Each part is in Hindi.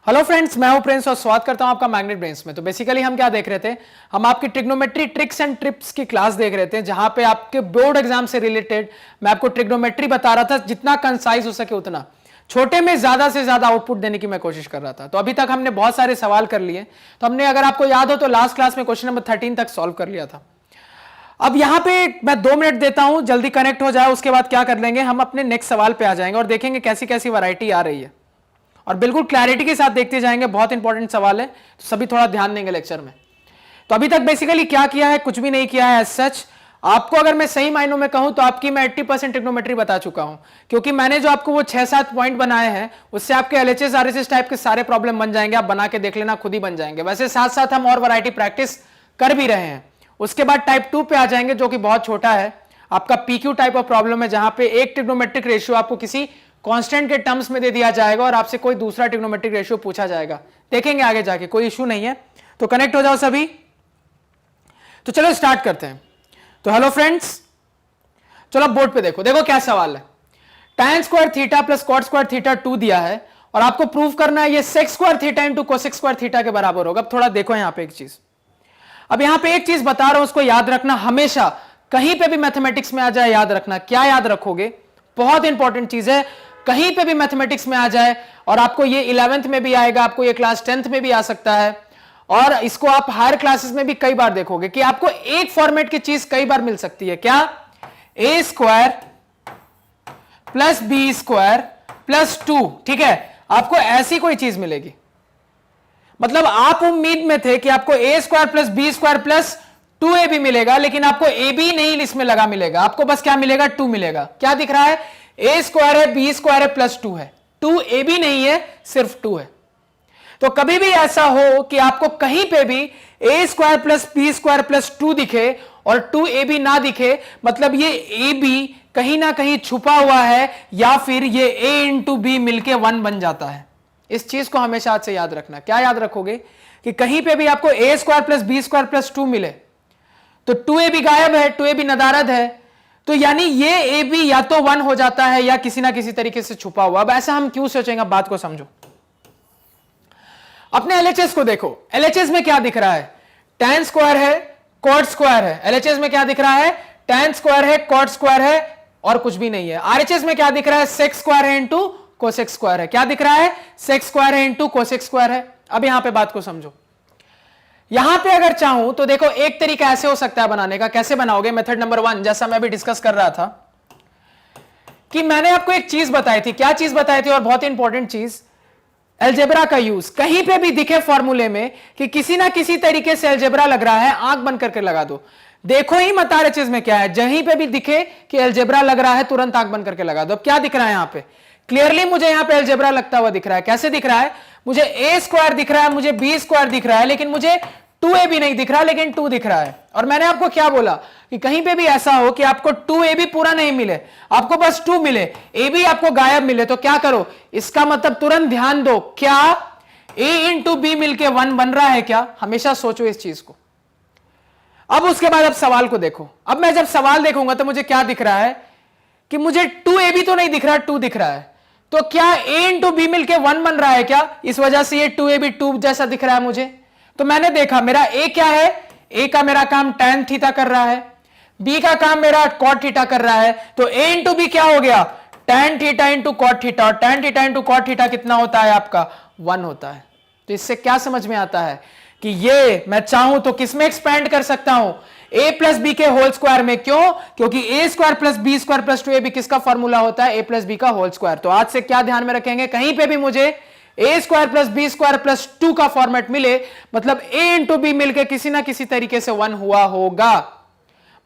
हेलो फ्रेंड्स, मैं हूं प्रिंस और स्वागत करता हूं आपका मैग्नेट ब्रेन्स में। तो बेसिकली हम क्या देख रहे थे, हम आपकी ट्रिग्नोमेट्री ट्रिक्स एंड ट्रिप्स की क्लास देख रहे थे, जहां पे आपके बोर्ड एग्जाम से रिलेटेड मैं आपको ट्रिग्नोमेट्री बता रहा था, जितना कंसाइज हो सके उतना छोटे में ज्यादा से ज्यादा आउटपुट देने की मैं कोशिश कर रहा था। तो अभी तक हमने बहुत सारे सवाल कर लिए। तो हमने, अगर आपको याद हो तो लास्ट क्लास में क्वेश्चन नंबर 13 तक सॉल्व कर लिया था। अब यहां पे मैं 2 मिनट देता हूं, जल्दी कनेक्ट हो जाए, उसके बाद क्या कर लेंगे, हम अपने नेक्स्ट सवाल पे आ जाएंगे और देखेंगे कैसी कैसी वैरायटी आ रही है और बिल्कुल क्लैरिटी के साथ देखते जाएंगे। बहुत इंपॉर्टेंट सवाल है, तो सभी थोड़ा ध्यान देंगे लेक्चर में। तो अभी तक बेसिकली क्या किया है, कुछ भी नहीं किया है एज सच। आपको अगर मैं सही मायनों में कहूं तो आपकी मैं 80% ट्रिग्नोमेट्री बता चुका हूं, क्योंकि मैंने जो आपको वो 6-7 पॉइंट बनाए हैं उससे आपके एलएचएस आरएचएस टाइप के सारे प्रॉब्लम बन जाएंगे। आप बना के देख लेना, खुद ही बन जाएंगे। वैसे साथ साथ हम और वैरायटी प्रैक्टिस कर भी रहे हैं। उसके बाद टाइप 2 पे आ जाएंगे, जो कि बहुत छोटा है, आपका पीक्यू टाइप ऑफ प्रॉब्लम है, जहां पे एक ट्रिग्नोमेट्रिक रेशियो आपको किसी कांस्टेंट के टर्म्स में दे दिया जाएगा और आपसे कोई दूसरा ट्रिग्नोमेट्रिक रेशियो पूछा जाएगा। देखेंगे आगे जाके, कोई इशू नहीं है। तो कनेक्ट हो जाओ सभी। तो चलो स्टार्ट करते हैं। तो हेलो फ्रेंड्स, चलो बोर्ड पे देखो क्या सवाल है। tan square theta plus cot square theta 2 दिया है और आपको प्रूव करना है ये sec square theta into cosec square theta के बराबर होगा। अब थोड़ा देखो यहां पे एक चीज, अब यहां पे एक चीज बता रहा हूं, उसको याद रखना हमेशा, कहीं पे भी मैथमेटिक्स में आ जाए याद रखना। क्या याद रखोगे, बहुत इंपॉर्टेंट चीज है, कहीं पे भी मैथमेटिक्स में आ जाए, और आपको ये 11th में भी आएगा, आपको ये क्लास 10th में भी आ सकता है, और इसको आप हायर क्लासेस में भी कई बार देखोगे कि आपको एक फॉर्मेट की चीज कई बार मिल सकती है। क्या? A square plus B square plus 2, ठीक है, आपको ऐसी कोई चीज मिलेगी। मतलब आप उम्मीद में थे कि आपको A square plus B square plus 2ab मिलेगा, लेकिन आपको ए बी नहीं इसमें लगा मिलेगा, आपको बस क्या मिलेगा, 2 मिलेगा। क्या दिख रहा है, ए स्क्वायर है, बी स्क्वायर है, प्लस 2 है, 2ab नहीं है, सिर्फ 2 है। तो कभी भी ऐसा हो कि आपको कहीं पे भी A square plus B square plus 2 दिखे और 2ab ना दिखे, मतलब ये ab कहीं ना कहीं छुपा हुआ है, या फिर ये a इंटू बी मिलकर 1 बन जाता है। इस चीज को हमेशा आज से याद रखना। क्या याद रखोगे कि कहीं पे भी आपको A square plus B square plus 2 मिले तो 2ab गायब है, 2ab नदारद है, तो यानी ये ab या तो 1 हो जाता है या किसी ना किसी तरीके से छुपा हुआ। अब ऐसा हम क्यों सोचेंगे, बात को समझो। अपने एलएचएस को देखो, एलएचएस में क्या दिख रहा है, tan स्क्वायर है, कॉट स्क्वायर है। एलएचएस में क्या दिख रहा है, tan स्क्वायर है, कॉट स्क्वायर है, और कुछ भी नहीं है। आरएचएस में क्या दिख रहा है, सेक स्क्वायर है इंटू कोसेक स्क्वायर है। क्या दिख रहा है, सेक स्क्वायर है इंटू कोसेक स्क्वायर है। अब यहां पे बात को समझो। यहां पे अगर चाहूं तो देखो, एक तरीका ऐसे हो सकता है बनाने का। कैसे बनाओगे, मेथड नंबर 1, जैसा मैं भी डिस्कस कर रहा था कि मैंने आपको एक चीज बताई थी। क्या चीज बताई थी, और बहुत इंपॉर्टेंट चीज, अलजेब्रा का यूज। कहीं पे भी दिखे फॉर्मूले में कि किसी ना किसी तरीके से अलजेब्रा लग रहा है, आंख बंद करके लगा दो, देखो ही मत आरएचएस में क्या है। जहीं पे भी दिखे कि अलजेब्रा लग रहा है, तुरंत आंख बंद करके लगा दो। अब क्या दिख रहा है यहां पे, क्लियरली मुझे यहां पे अलजेब्रा लगता हुआ दिख रहा है। कैसे दिख रहा है, मुझे ए स्क्वायर दिख रहा है, मुझे बी स्क्वायर दिख रहा है, लेकिन मुझे 2ab नहीं दिख रहा, लेकिन 2 दिख रहा है। और मैंने आपको क्या बोला कि कहीं पे भी ऐसा हो कि आपको 2ab पूरा नहीं मिले, आपको बस 2 मिले, ab आपको गायब मिले, तो क्या करो, इसका मतलब तुरंत ध्यान दो, क्या a इंटू बी मिलके 1 बन रहा है क्या। हमेशा सोचो इस चीज को। अब उसके बाद अब सवाल को देखो। अब मैं जब सवाल देखूंगा तो मुझे क्या दिख रहा है कि मुझे 2ab तो नहीं दिख रहा, 2 दिख रहा है। तो क्या a इंटू बी मिलके 1 बन रहा है क्या, इस वजह से ये 2ab 2 जैसा दिख रहा है मुझे। तो मैंने देखा मेरा a क्या है, a का मेरा काम tan थीटा कर रहा है, b का काम मेरा cot थीटा कर रहा है, तो a इंटू बी क्या हो गया, tan theta into cot theta, और tan theta into cot theta कितना होता है आपका, 1 होता है। तो इससे क्या समझ में आता है कि ये मैं चाहूं तो किसमें एक्सपैंड कर सकता हूं, a प्लस बी के होल स्क्वायर में। क्यों, क्योंकि a square plus B square plus 2ab किसका फॉर्मूला होता है, a प्लस बी का होल स्क्वायर। तो आज से क्या ध्यान में रखेंगे, कहीं पे भी मुझे A square plus B square plus 2 का फॉर्मेट मिले, मतलब a इंटू बी मिलकर किसी ना किसी तरीके से 1 हुआ होगा।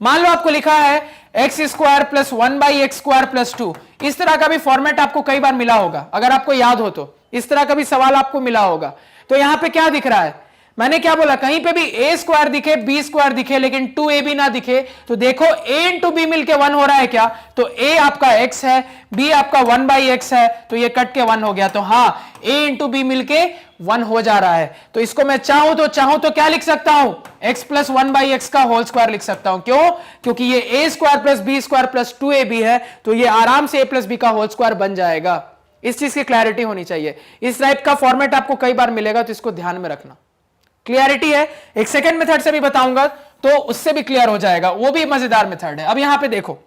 मान लो आपको लिखा है x square plus 1 by x square plus 2, इस तरह का भी फॉर्मेट आपको कई बार मिला होगा, अगर आपको याद हो तो इस तरह का भी सवाल आपको मिला होगा। तो यहां पे क्या दिख रहा है, मैंने क्या बोला, कहीं पे भी ए स्क्वायर दिखे, बी स्क्वायर दिखे, लेकिन 2ab ना दिखे, तो देखो a इंटू बी मिलके 1 हो रहा है क्या, तो a आपका x है, b आपका 1 बाई एक्स है, तो ये कट के 1 हो गया। तो हाँ, a इंटू बी मिलके 1 हो जा रहा है। तो इसको मैं चाहूं तो क्या लिख सकता हूं, x प्लस 1 बाई एक्स का होल स्क्वायर लिख सकता हूं। क्यों, क्योंकि ये a square plus B square plus 2ab है, तो ये आराम से a प्लस बी का होल स्क्वायर बन जाएगा। इस चीज की क्लैरिटी होनी चाहिए। इस टाइप का फॉर्मेट आपको कई बार मिलेगा, तो इसको ध्यान में रखना। क्लियरिटी है? एक सेकंड मेथड से भी बताऊंगा तो उससे भी क्लियर हो जाएगा, वो भी मजेदार मेथड है। अब यहां पे देखो,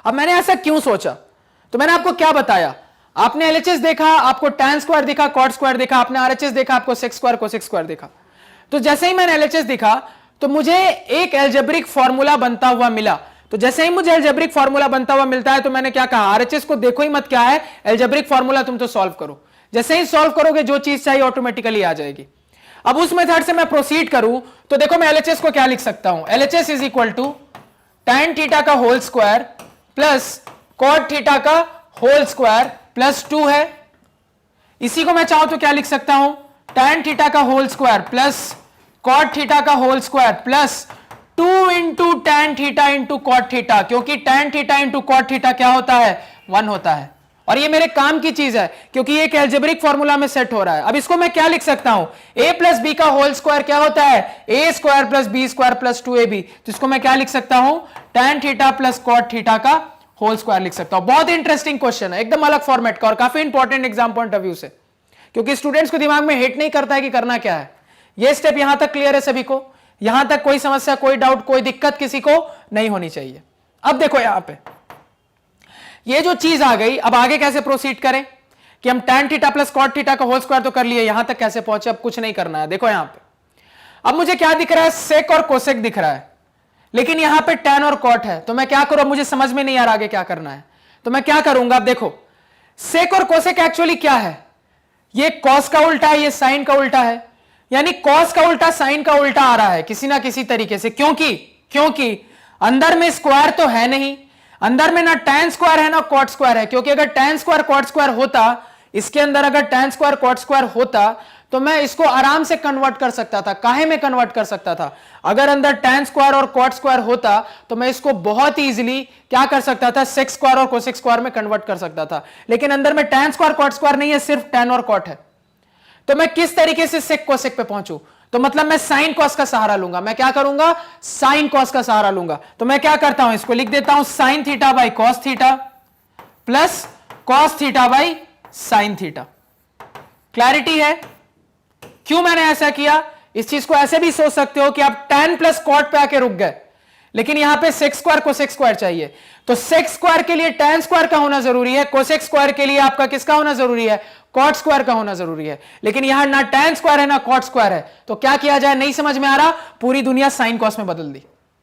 अब मैंने ऐसा क्यों सोचा, तो मैंने आपको क्या बताया, आपने एलएचएस देखा, आपको tan स्क्वायर दिखा, cot स्क्वायर देखा, आपने आरएचएस देखा, आपको sec स्क्वायर cosec स्क्वायर देखा। तो जैसे ही मैंने एलएचएस दिखा तो मुझे एक एल्जेब्रिक फॉर्मूला बनता हुआ मिला। तो जैसे ही मुझे एल्जेब्रिक फॉर्मूला बनता हुआ मिलता है तो मैंने क्या कहा, आरएचएस को देखो ही मत क्या है, एल्जेब्रिक फॉर्मूला तुम तो सॉल्व करो। जैसे ही सॉल्व करोगे जो चीज चाहिए ऑटोमेटिकली आ जाएगी। अब उस मेथड से मैं प्रोसीड करूं तो देखो मैं एलएचएस को क्या लिख सकता हूं, LHS is equal to tan theta का whole square plus cot theta का होल स्क्वायर प्लस 2 है। इसी को मैं चाहूं तो क्या लिख सकता हूं, tan थीटा का whole square plus cot theta का whole square plus 2 into tan theta into cot theta, क्योंकि tan theta into cot theta क्या होता है, 1 होता है। और ये मेरे काम की चीज है क्योंकि ये एक एल्जेब्रिक फॉर्मूला में सेट हो रहा है। अब इसको मैं क्या लिख सकता हूं, a प्लस बी का होल स्क्वायर क्या होता है, a square plus B square plus 2ab। तो इसको मैं क्या लिख सकता हूं, tan theta plus cot theta का होल स्क्वायर लिख सकता हूं। बहुत इंटरेस्टिंग क्वेश्चन है, एकदम अलग फॉर्मेट का और काफी important exam point of view से, क्योंकि स्टूडेंट्स को दिमाग में हिट नहीं करता है कि करना क्या है। ये स्टेप यहां तक क्लियर है सभी को, यहां तक कोई समस्या, कोई डाउट, कोई दिक्कत किसी को नहीं होनी चाहिए। अब देखो यहां पे ये जो चीज आ गई, अब आगे कैसे प्रोसीड करें कि हम tan theta plus cot theta का होल स्क्वायर तो कर लिए, यहां तक कैसे पहुंचे, अब कुछ नहीं करना है। देखो यहां पे अब मुझे क्या दिख रहा है, सेक और कोसेक दिख रहा है, लेकिन यहां पे tan और cot है। तो मैं क्या करूं, मुझे समझ में नहीं आ रहा आगे क्या करना है। तो मैं क्या करूंगा, अब देखो सेक और कोसेक एक्चुअली क्या है, ये कॉस का उल्टा है, ये साइन का उल्टा है, यानी कॉस का उल्टा साइन का उल्टा आ रहा है किसी ना किसी तरीके से। क्योंकि अंदर में स्क्वायर तो है नहीं, अंदर में ना tan स्क्वायर है ना cot स्क्वायर है, क्योंकि अगर tan स्क्वायर cot स्क्वायर होता, इसके अंदर अगर tan स्क्वायर cot स्क्वायर होता तो मैं इसको आराम से कन्वर्ट कर सकता था। काहे में कन्वर्ट कर सकता था, अगर अंदर tan स्क्वायर और cot स्क्वायर होता तो मैं इसको बहुत इजीली क्या कर सकता था, sec स्क्वायर और cosec स्क्वायर में कन्वर्ट कर सकता था। लेकिन अंदर में tan स्क्वायर cot स्क्वायर नहीं है, सिर्फ tan और cot है। तो मैं किस तरीके से sec cosec पे पहुंचू, तो मतलब मैं साइन कॉस का सहारा लूंगा। मैं क्या करूंगा, साइन कॉस का सहारा लूंगा। तो मैं क्या करता हूं, इसको लिख देता हूं sine theta by cos theta plus cos theta by sine theta. Clarity है क्यों मैंने ऐसा किया? इस चीज को ऐसे भी सोच सकते हो कि आप tan प्लस कॉट पे आके रुक गए, लेकिन यहां पे सेक स्क्वायर कोसेक स्क्वायर चाहिए। तो सेक स्क्वायर के लिए tan स्क्वायर का होना जरूरी है, कोसेक स्क्वायर के लिए आपका किसका होना जरूरी है, कॉट स्क्वायर का होना जरूरी है। लेकिन यहां ना tan स्क्वायर है ना कॉट स्क्वायर है, तो क्या किया जाए, नहीं समझ में आ रहा, पूरी दुनिया साइन कॉस में बदल दी।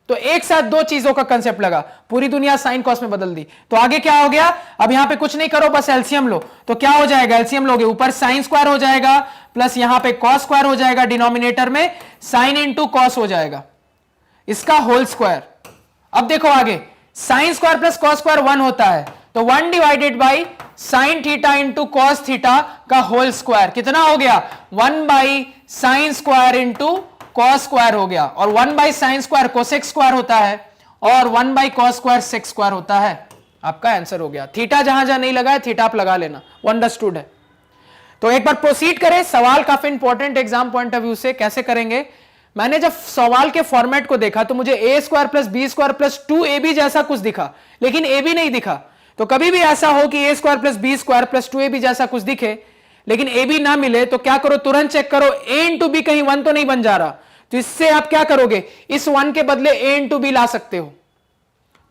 तो एक साथ दो चीजों का कंसेप्ट लगा, पूरी दुनिया साइन कॉस में बदल दी। तो आगे क्या हो गया, अब यहां पे कुछ नहीं करो, बस एलसीएम लो। तो क्या हो जाएगा, एलसीएम लोगे, ऊपर साइन स्क्वायर हो जाएगा प्लस यहां पे कॉस स्क्वायर हो जाएगा, डिनोमिनेटर में साइन इंटू कॉस हो जाएगा, इसका होल स्क्वायर। अब देखो आगे, sine square plus cos square 1 होता है, तो 1 divided by sine theta into cos theta का होल स्क्वायर कितना हो गया, 1 by sine square into cos square हो गया, और 1 by sine square cosec square होता है, और 1 by cos square sec square होता है। आपका आंसर हो गया। थीटा जहां जहां नहीं लगा है थीटा आप लगा लेना, अंडरस्टूड है। तो एक बार प्रोसीड करें, सवाल काफी important exam point of view से। कैसे करेंगे, मैंने जब सवाल के फॉर्मेट को देखा तो मुझे A square plus B square plus 2ab जैसा कुछ दिखा, लेकिन ab नहीं दिखा। तो कभी भी ऐसा हो कि A square plus B square plus 2ab जैसा कुछ दिखे लेकिन ab ना मिले, तो क्या करो, तुरंत चेक करो a इंटू बी कहीं 1 तो नहीं बन जा रहा। तो इससे आप क्या करोगे, इस 1 के बदले a इंटू बी ला सकते हो।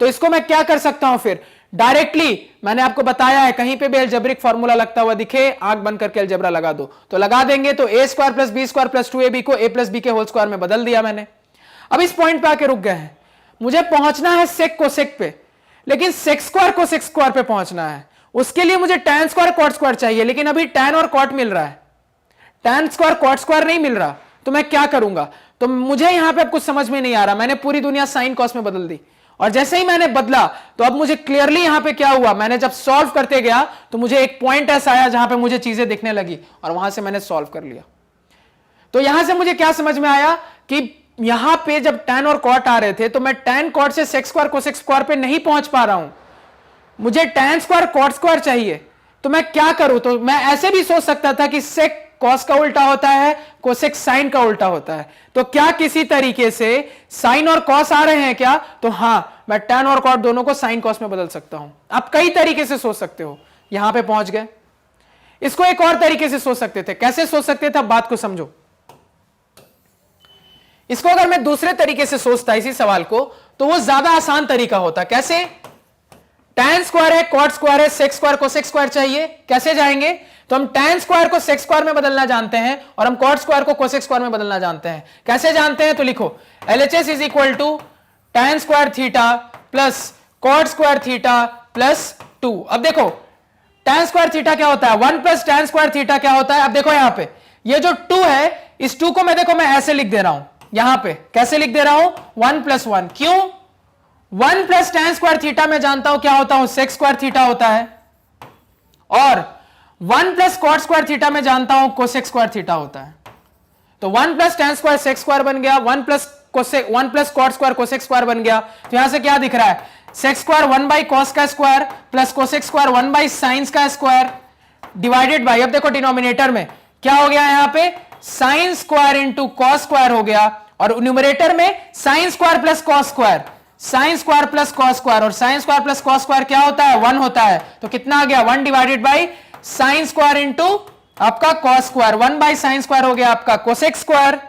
तो इसको मैं क्या कर सकता हूं, फिर डायरेक्टली मैंने आपको बताया है, कहीं पे भी अलजेब्रिक फॉर्मूला लगता हुआ दिखे, आंख बंद करके अलजेब्रा लगा दो, तो लगा देंगे। तो A square plus B square plus 2ab को a प्लस बी के होल स्क्वायर में बदल दिया मैंने। अब इस पॉइंट पे आके रुक गए हैं, मुझे पहुंचना है सेक कोसेक पे, लेकिन सेक स्क्वायर को सेक स्क्वायर पे पहुंचना है। उसके लिए मुझे tan स्क्वायर कॉट स्क्वायर चाहिए, लेकिन अभी tan और कॉट मिल रहा है, tan स्क्वायर कॉट स्क्वायर नहीं मिल रहा। तो मैं क्या करूंगा, तो मुझे यहां पे अब कुछ समझ में नहीं आ रहा, मैंने पूरी दुनिया साइन कॉस में बदल दी। और जैसे ही मैंने बदला तो अब मुझे क्लियरली यहां पे क्या हुआ, मैंने जब सॉल्व करते गया तो मुझे एक पॉइंट ऐसा आया जहां पे मुझे चीजें दिखने लगी, और वहां से मैंने सॉल्व कर लिया। तो यहां से मुझे क्या समझ में आया कि यहां पे जब tan और cot आ रहे थे तो मैं tan cot से sec स्क्वायर कोसेक स्क्वायर पे नहीं पहुंच पा रहा हूं, मुझे tan स्क्वायर cot स्क्वायर चाहिए। तो मैं क्या करूं, तो मैं ऐसे भी सोच सकता था कि sec cos का उल्टा होता है, कोसेक साइन का उल्टा होता है। तो क्या किसी तरीके से साइन और cos आ रहे हैं क्या, तो हां, मैं tan और cot दोनों को साइन cos में बदल सकता हूं। आप कई तरीके से सोच सकते हो, यहां पे पहुंच गए। इसको एक और तरीके से सोच सकते थे। कैसे सोच सकते थे, अब बात को समझो। इसको अगर मैं दूसरे तरीके से सोचता इसी सवाल को, तो वो ज्यादा आसान तरीका होता। कैसे? tan स्क्वायर है, cot स्क्वायर है, sec स्क्वायर cosec स्क्वायर चाहिए। कैसे जाएंगे? तो हम tan स्क्वायर को sec स्क्वायर में बदलना जानते हैं और हम cot स्क्वायर को cosec स्क्वायर में बदलना जानते हैं। कैसे जानते हैं? तो लिखो LHS is equal to tan square theta plus cot square theta plus 2। अब देखो tan स्क्वायर थीटा क्या होता है? 1 प्लस tan स्क्वायर थीटा क्या होता है? अब देखो यहां पे ये जो 2 है, इस 2 को मैं देखो मैं ऐसे लिख दे रहा हूं। यहां पे कैसे लिख दे रहा हूं? 1 प्लस 1। क्यों? 1 प्लस tan स्क्वायर थीटा मैं जानता हूं क्या होता हूं? sec स्क्वायर थीटा होता है। और 1 प्लस cot स्क्वायर थीटा मैं जानता हूं cosec स्क्वायर थीटा होता है। तो 1 plus tan square sec square बन गया, 1 plus cot square cosec square बन गया। तो यहां से क्या दिख रहा है? sec स्क्वायर 1 बाई cos का square plus cosec square 1 by sine का स्क्वायर डिवाइडेड बाई, अब देखो डिनोमिनेटर में क्या हो गया? यहां पे sine square into cos square हो गया, और न्यूमरेटर में sine square plus cos square, sine square plus cos square, और sine square plus cos square क्या होता है? 1 होता है। तो कितना आ गया? 1 divided by sine square into आपका cos square, 1 by sine square हो गया आपका cosec square,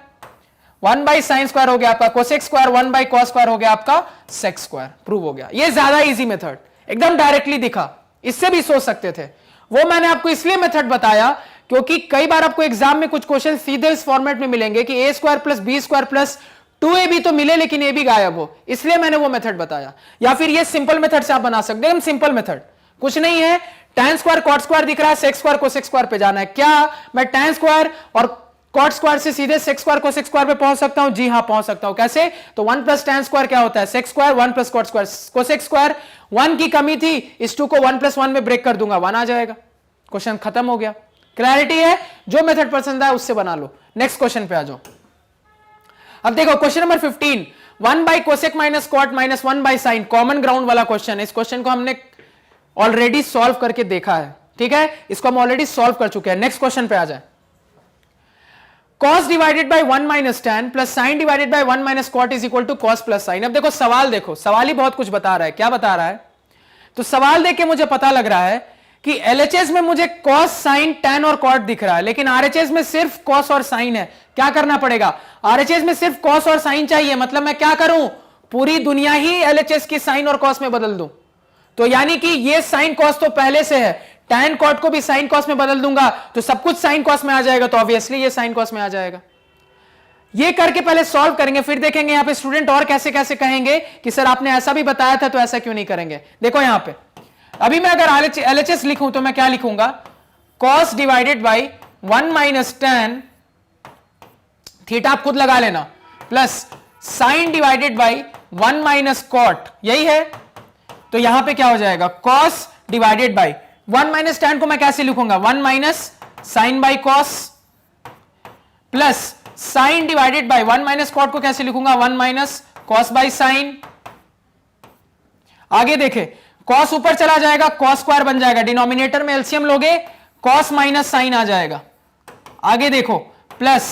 1 by sine square हो गया आपका cosec square, 1 by cos square हो गया आपका सेक स्क्वायर। प्रूव हो गया। ये ज्यादा इजी मेथड, एकदम डायरेक्टली दिखा। इससे भी सोच सकते थे, वो मैंने आपको इसलिए मेथड बताया क्योंकि कई बार आपको एग्जाम में कुछ क्वेश्चन सीधे इस फॉर्मेट में मिलेंगे कि A square plus B square plus 2ab तो मिले लेकिन ए भी गायब हो, इसलिए मैंने वो मेथड बताया। या फिर ये सिंपल मेथड से आप बना सकते हैं। सिंपल मेथड कुछ नहीं है, tan स्क्वायर cot स्क्वायर दिख रहा है, sec स्क्वायर cosec स्क्वायर पे जाना है। क्या मैं tan स्क्वायर और cot स्क्वायर से सीधे sec स्क्वायर cosec स्क्वायर पे पहुंच सकता हूं? जी हां, पहुंच सकता हूं। कैसे? तो 1 प्लस tan स्क्वायर क्या होता है? sec square, 1 plus cot square cosec square, 1 की कमी थी, इस 2 को 1 प्लस 1 में ब्रेक कर दूंगा, 1 आ जाएगा। क्वेश्चन खत्म हो गया। क्लैरिटी है? जो मेथड पसंद है उससे बना लो। नेक्स्ट क्वेश्चन पे आ जाओ। अब देखो question number 15, 1 by cosec minus cot minus 1 by sine, common ground वाला क्वेश्चन है। इस क्वेश्चन को हमने ऑलरेडी सॉल्व करके देखा है, ठीक है, इसको हम ऑलरेडी सॉल्व कर चुके हैं। नेक्स्ट क्वेश्चन पे आ जाए। cos divided by 1 minus tan plus sine divided by 1 minus cot is equal to cos plus sine. अब देखो सवाल, देखो सवाल ही बहुत कुछ बता रहा है। क्या बता रहा है? तो सवाल देख के मुझे पता लग रहा है कि LHS में मुझे cos sin tan और cot दिख रहा है, लेकिन RHS में सिर्फ cos और sin है। क्या करना पड़ेगा? RHS में सिर्फ cos और sin चाहिए, मतलब मैं क्या करूं? पूरी दुनिया ही LHS की sin और cos में बदल दूं। तो यानी कि ये sin cos तो पहले से है, tan cot को भी sin cos में बदल दूंगा तो सब कुछ sin cos में आ जाएगा, तो ऑब्वियसली ये sin cos में आ जाएगा। ये करके पहले सॉल्व करेंगे, फिर देखेंगे यहां पे स्टूडेंट और कैसे कैसे कहेंगे कि सर आपने ऐसा भी बताया था तो ऐसा क्यों नहीं करेंगे। देखो यहां पे अभी मैं अगर LHS लिखूं तो मैं क्या लिखूंगा? cos divided by 1 minus tan, theta आप खुद लगा लेना, plus sine divided by 1 minus cot, यही है। तो यहां पे क्या हो जाएगा? cos divided by 1 minus tan को मैं कैसे लिखूंगा? 1 minus sine by cos, plus sine divided by 1 minus cot को कैसे लिखूंगा? 1 माइनस cos बाई साइन। आगे देखे, cos ऊपर चला जाएगा, cos स्क्वायर बन जाएगा, डिनोमिनेटर में एलसीएम लोगे cos माइनस साइन आ जाएगा। आगे देखो, प्लस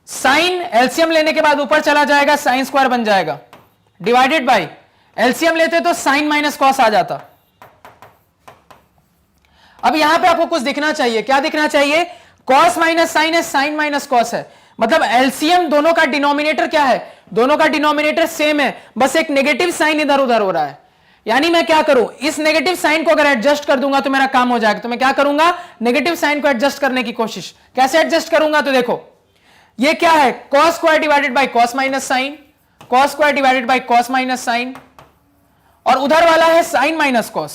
साइन एलसीएम लेने के बाद ऊपर चला जाएगा, साइन स्क्वायर बन जाएगा, डिवाइडेड बाई एलसीएम लेते तो साइन माइनस cos आ जाता। अब यहां पे आपको कुछ दिखना चाहिए। क्या दिखना चाहिए? cos माइनस साइन है, साइन माइनस cos है, मतलब एलसीएम दोनों का डिनोमिनेटर क्या है? दोनों का डिनोमिनेटर सेम है, बस एक नेगेटिव साइन इधर उधर हो रहा है। यानी मैं क्या करूं? इस नेगेटिव साइन को अगर एडजस्ट कर दूंगा तो मेरा काम हो जाएगा। तो मैं क्या करूंगा? नेगेटिव साइन को एडजस्ट करने की कोशिश। कैसे एडजस्ट करूंगा? तो देखो ये क्या है? cos square divided by cos minus sine, cos square divided by cos minus sine, और उधर वाला है साइन माइनस cos।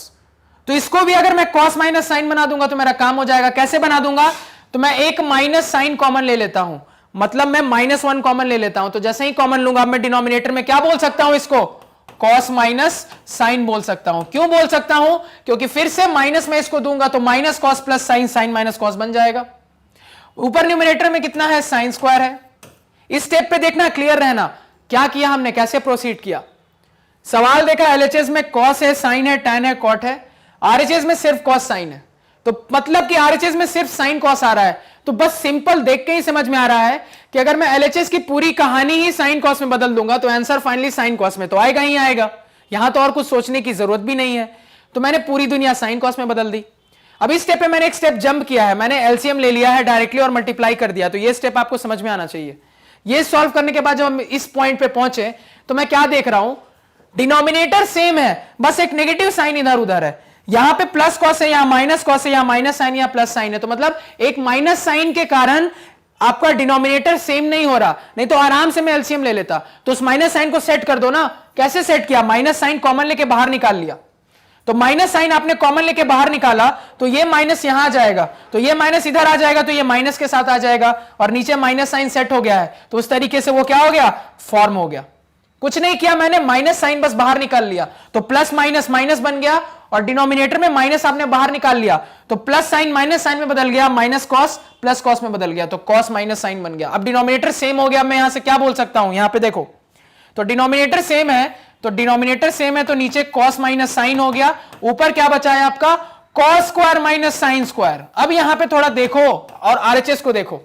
तो इसको भी अगर मैं cos माइनस साइन बना दूंगा तो मेरा काम हो जाएगा। कैसे बना दूंगा? तो मैं एक माइनस साइन कॉमन ले लेता हूं, मतलब मैं -1 कॉमन ले लेता हूं। तो जैसे ही कॉमन लूंगा मैं डिनोमिनेटर में क्या बोल सकता हूं? इसको cos माइनस साइन बोल सकता हूं। क्यों बोल सकता हूं? क्योंकि फिर से माइनस में इसको दूंगा तो minus cos plus sine, sine minus cos बन जाएगा। ऊपर न्यूमरेटर में कितना है? साइन स्क्वायर है। इस स्टेप पे देखना, क्लियर रहना क्या किया हमने, कैसे प्रोसीड किया। सवाल देखा LHS में cos है, साइन है, tan है, cot है, RHS में सिर्फ cos साइन है, तो मतलब कि RHS में सिर्फ साइन cos आ रहा है। तो बस सिंपल देख के ही समझ में आ रहा है कि अगर मैं LHS की पूरी कहानी ही साइन cos में बदल दूंगा तो आंसर फाइनली साइन cos में तो आएगा ही आएगा। यहां तो और कुछ सोचने की जरूरत भी नहीं है। तो मैंने पूरी दुनिया साइन कॉस में बदल दी। अब इस स्टेप पे मैंने एक स्टेप जंप किया है, मैंने एलसीएम ले लिया है डायरेक्टली और मल्टीप्लाई कर दिया। तो ये स्टेप आपको समझ में आना चाहिए। ये सॉल्व करने के बाद जब हम इस पॉइंट पे पहुंचे तो मैं क्या देख रहा हूं, डिनोमिनेटर सेम है, बस एक नेगेटिव साइन इधर उधर है। यहां पे प्लस कॉस है, यहां माइनस कॉस है, यहां माइनस साइन या प्लस साइन है। तो मतलब एक माइनस साइन के कारण आपका डिनोमिनेटर सेम नहीं हो रहा, नहीं तो आराम से मैं एलसीएम ले लेता। तो उस माइनस साइन को सेट कर दो ना। कैसे सेट किया, माइनस साइन कॉमन लेके बाहर निकाल लिया। तो माइनस साइन आपने कॉमन लेके बाहर निकाला तो ये माइनस यहां आ जाएगा, तो ये माइनस इधर आ जाएगा, तो ये माइनस के साथ आ जाएगा और नीचे माइनस साइन सेट हो गया है। तो उस तरीके से वो क्या हो गया, फॉर्म हो गया। कुछ नहीं किया मैंने, माइनस साइन बस बाहर निकाल लिया, तो प्लस माइनस माइनस बन गया और डिनोमिनेटर में माइनस आपने बाहर निकाल लिया, तो प्लस साइन माइनस साइन में बदल गया, माइनस कॉस प्लस कॉस में बदल गया, तो कॉस माइनस साइन बन गया। अब डिनोमिनेटर सेम हो गया, मैं यहां से क्या बोल सकता हूं, यहां पे देखो, तो डिनोमिनेटर सेम है, तो डिनोमिनेटर सेम है तो नीचे कॉस माइनस साइन हो गया, ऊपर क्या बचा है आपका cos square minus sine square. अब यहां पे थोड़ा देखो और आरएचएस को देखो,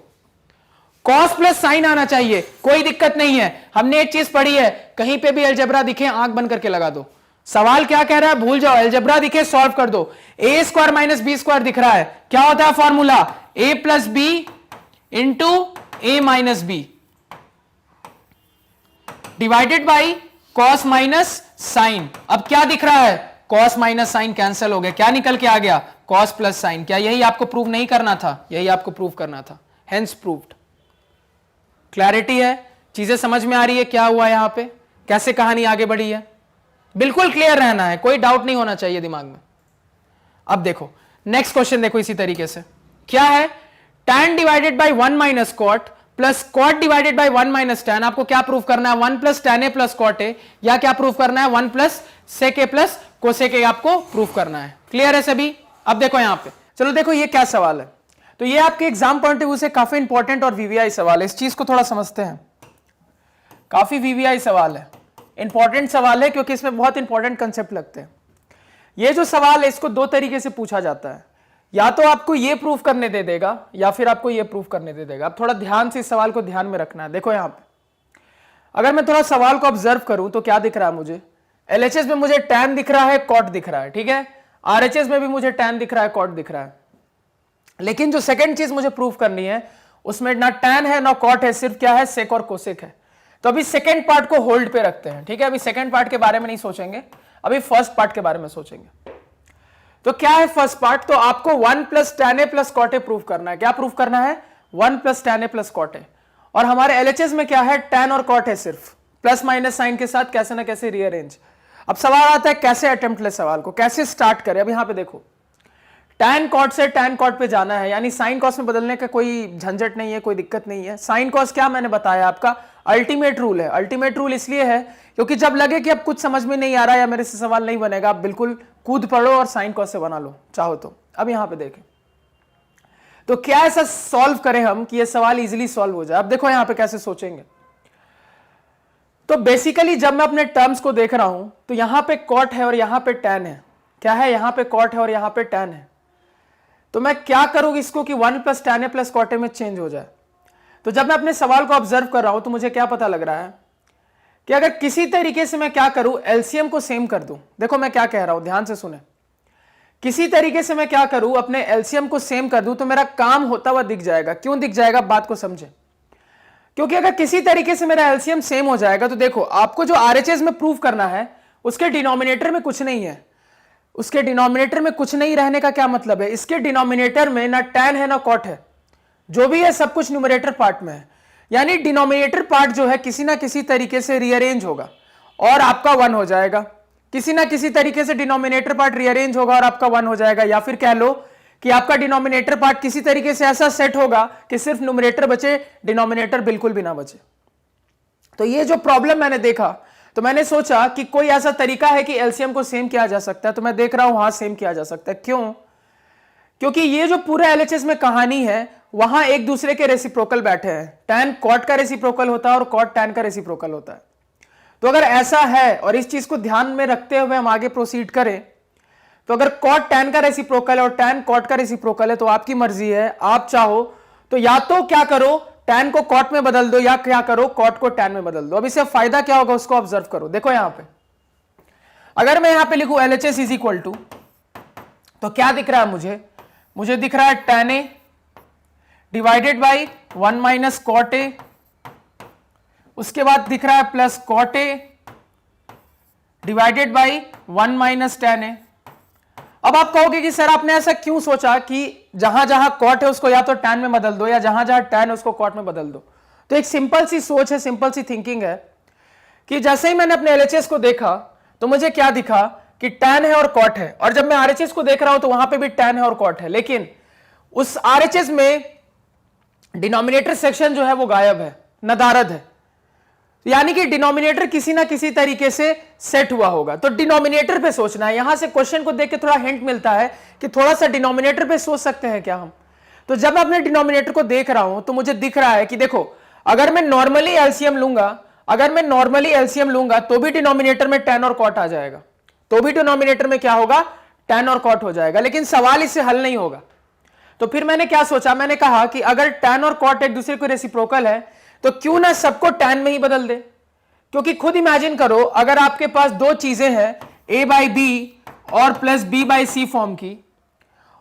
कॉस प्लस साइन आना चाहिए, कोई दिक्कत नहीं है। हमने एक चीज पढ़ी है, कहीं पे भी अलजेब्रा दिखे आंख बंद करके लगा दो। सवाल क्या कह रहा है भूल जाओ, अलजेब्रा दिखे सॉल्व कर दो। A square minus B square दिख रहा है, क्या होता है formula, A plus B into A minus B divided by cos minus sine. अब क्या दिख रहा है, कॉस माइनस साइन कैंसिल हो गया, क्या निकल के आ गया, कॉस प्लस साइन। क्या यही आपको प्रूव नहीं करना था, यही आपको प्रूव करना था, हेंस प्रूव्ड। क्लैरिटी है, चीजें समझ में आ रही है क्या हुआ यहां पे, कैसे कहानी आगे बढ़ी है, बिल्कुल क्लियर रहना है, कोई डाउट नहीं होना चाहिए दिमाग में। अब देखो नेक्स्ट क्वेश्चन देखो इसी तरीके से, क्या है, tan divided by 1 minus cot plus cot divided by 1 minus tan। आपको क्या प्रूव करना है, 1 plus tan A plus cot A, या क्या प्रूव करना है 1 plus sec A plus cosec A आपको प्रूव करना है। क्लियर है सभी। अब देखो यहां पे, चलो देखो ये क्या सवाल है, तो ये आपके एग्जाम पॉइंट ऑफ व्यू से काफी इंपॉर्टेंट और वीवीआई सवाल है, इस चीज को थोड़ा समझते हैं। काफी वीवीआई सवाल है, इंपॉर्टेंट सवाल है क्योंकि इसमें बहुत इंपॉर्टेंट कंसेप्ट लगते हैं। ये जो सवाल है इसको दो तरीके से पूछा जाता है, या तो आपको ये प्रूफ करने दे देगा या फिर आपको ये प्रूफ करने दे देगा। अब थोड़ा ध्यान से इस सवाल को ध्यान में रखना है। देखो यहां पे अगर मैं थोड़ा सवाल को ऑब्जर्व करूं तो क्या दिख रहा है मुझे, एलएचएस में मुझे tan दिख रहा है, कॉट दिख रहा है, ठीक है, आरएचएस में भी मुझे tan दिख रहा है, कॉट दिख रहा है। लेकिन जो सेकंड चीज मुझे प्रूफ करनी है उसमें ना tan है ना कॉट है, सिर्फ क्या है, सेक और कोसेक है। तो अभी सेकंड पार्ट को होल्ड पे रखते हैं, ठीक है, अभी सेकंड पार्ट के बारे में नहीं सोचेंगे, अभी फर्स्ट पार्ट के बारे में सोचेंगे। तो क्या है फर्स्ट पार्ट, तो आपको 1 plus tan A plus cot A prove करना है। क्या प्रूव करना है, 1 plus tan A plus cot A. और हमारे एलएचएस में क्या है, tan और कॉट है, सिर्फ प्लस माइनस साइन के साथ कैसे ना कैसे रीअरेंज। अब सवाल आता है कैसे अटेम्प्ट ले सवाल को, कैसे स्टार्ट करें। अब यहां पे देखो, tan कॉट से tan कॉट पे जाना है, यानी साइन कॉस में बदलने का कोई झंझट नहीं है, कोई दिक्कत नहीं है। साइन कॉस क्या मैंने बताया आपका अल्टीमेट रूल है। अल्टीमेट रूल इसलिए है क्योंकि जब लगे कि अब कुछ समझ में नहीं आ रहा या मेरे से सवाल नहीं बनेगा, आप बिल्कुल कूद पड़ो और साइन कॉस से बना लो चाहो तो। अब यहां पे देखें तो क्या ऐसा सॉल्व करें हम कि ये सवाल इजीली सॉल्व हो जाए। अब देखो यहां पे कैसे सोचेंगे, तो बेसिकली जब मैं अपने टर्म्स को देख रहा हूं तो यहां पे कॉट है और यहां पे tan है, क्या है, यहां पे कॉट है और यहां पे tan है। तो मैं क्या करूं इसको कि 1 plus tan A plus cot A में चेंज हो जाए। तो जब मैं अपने सवाल को ऑब्जर्व कर रहा हूं तो मुझे क्या पता लग रहा है कि अगर किसी तरीके से मैं क्या करूं, एलसीएम को सेम कर दूं। देखो मैं क्या कह रहा हूं, ध्यान से सुने, किसी तरीके से मैं क्या करूं, अपने एलसीएम को सेम कर दूं तो मेरा काम होता हुआ दिख जाएगा। क्यों दिख जाएगा, बात को समझे, क्योंकि अगर किसी तरीके से मेरा एलसीएम सेम हो जाएगा तो देखो आपको जो आरएचएस में प्रूव करना है उसके डिनोमिनेटर में कुछ नहीं है। उसके डिनोमिनेटर में कुछ नहीं रहने का क्या मतलब है, इसके डिनोमिनेटर में ना tan है ना कॉट है, जो भी है सब कुछ न्यूमरेटर पार्ट में है। यानी डिनोमिनेटर पार्ट जो है किसी ना किसी तरीके से रीअरेंज होगा और आपका 1 हो जाएगा। किसी ना किसी तरीके से डिनोमिनेटर पार्ट रीअरेंज होगा और आपका 1 हो जाएगा, या फिर कह लो कि आपका डिनोमिनेटर पार्ट किसी तरीके से ऐसा सेट होगा कि सिर्फ न्यूमरेटर बचे, डिनोमिनेटर बिल्कुल भी ना बचे। तो ये जो प्रॉब्लम मैंने देखा तो मैंने सोचा कि कोई ऐसा तरीका है कि एलसीएम को सेम किया जा सकता है। तो मैं देख रहा हूं हां सेम किया जा सकता है। क्यों, क्योंकि ये जो पूरा एलएचएस में कहानी है वहां एक दूसरे के रेसिप्रोकल बैठे हैं। tan कॉट का रेसिप्रोकल होता है और कॉट tan का रेसिप्रोकल होता है। तो अगर ऐसा है और इस चीज को ध्यान में रखते हुए हम आगे प्रोसीड करें तो अगर कॉट tan का रेसिप्रोकल है और tan कॉट का रेसिप्रोकल है तो आपकी मर्जी है, आप चाहो तो या तो क्या करो tan को कॉट में बदल दो या क्या करो कॉट को tan में बदल दो। अब इससे फायदा क्या होगा उसको ऑब्जर्व करो। देखो यहां पे अगर मैं यहां पे लिखूं LHS इज इक्वल टू, तो क्या दिख रहा है मुझे दिख रहा है tan A divided by 1 minus cot A, उसके बाद दिख रहा है plus cot A divided by 1 minus tan A। अब आप कहोगे कि सर आपने ऐसा क्यों सोचा कि जहां जहां कॉट है उसको या तो tan में बदल दो या जहां जहां tan है उसको कॉट में बदल दो। तो एक सिंपल सी सोच है, सिंपल सी थिंकिंग है कि जैसे ही मैंने अपने LHS को देखा तो मुझे क्या दिखा कि tan है और कॉट है, और जब मैं RHS को देख रहा हूं तो वहां पे भी tan है और कॉट है, लेकिन उस RHS में डिनोमिनेटर सेक्शन जो है वो गायब है, नदारद है, यानी कि डिनोमिनेटर किसी ना किसी तरीके से सेट हुआ होगा। तो डिनोमिनेटर पे सोचना है। यहां से क्वेश्चन को देख के थोड़ा हिंट मिलता है कि थोड़ा सा डिनोमिनेटर पे सोच सकते हैं क्या हम। तो जब मैं अपने डिनोमिनेटर को देख रहा हूं तो मुझे दिख रहा है कि देखो, अगर मैं नॉर्मली एलसीएम लूंगा तो भी डिनोमिनेटर में tan और कॉट आ जाएगा, तो भी डिनोमिनेटर में क्या होगा, tan और कॉट हो जाएगा, लेकिन सवाल इससे हल नहीं होगा। तो फिर मैंने क्या सोचा, मैंने कहा कि अगर tan और कॉट एक दूसरे को रेसिप्रोकल है तो क्यों ना सबको tan में ही बदल दे। क्योंकि खुद इमेजिन करो, अगर आपके पास दो चीजें हैं a बाई बी और plus b by C form की,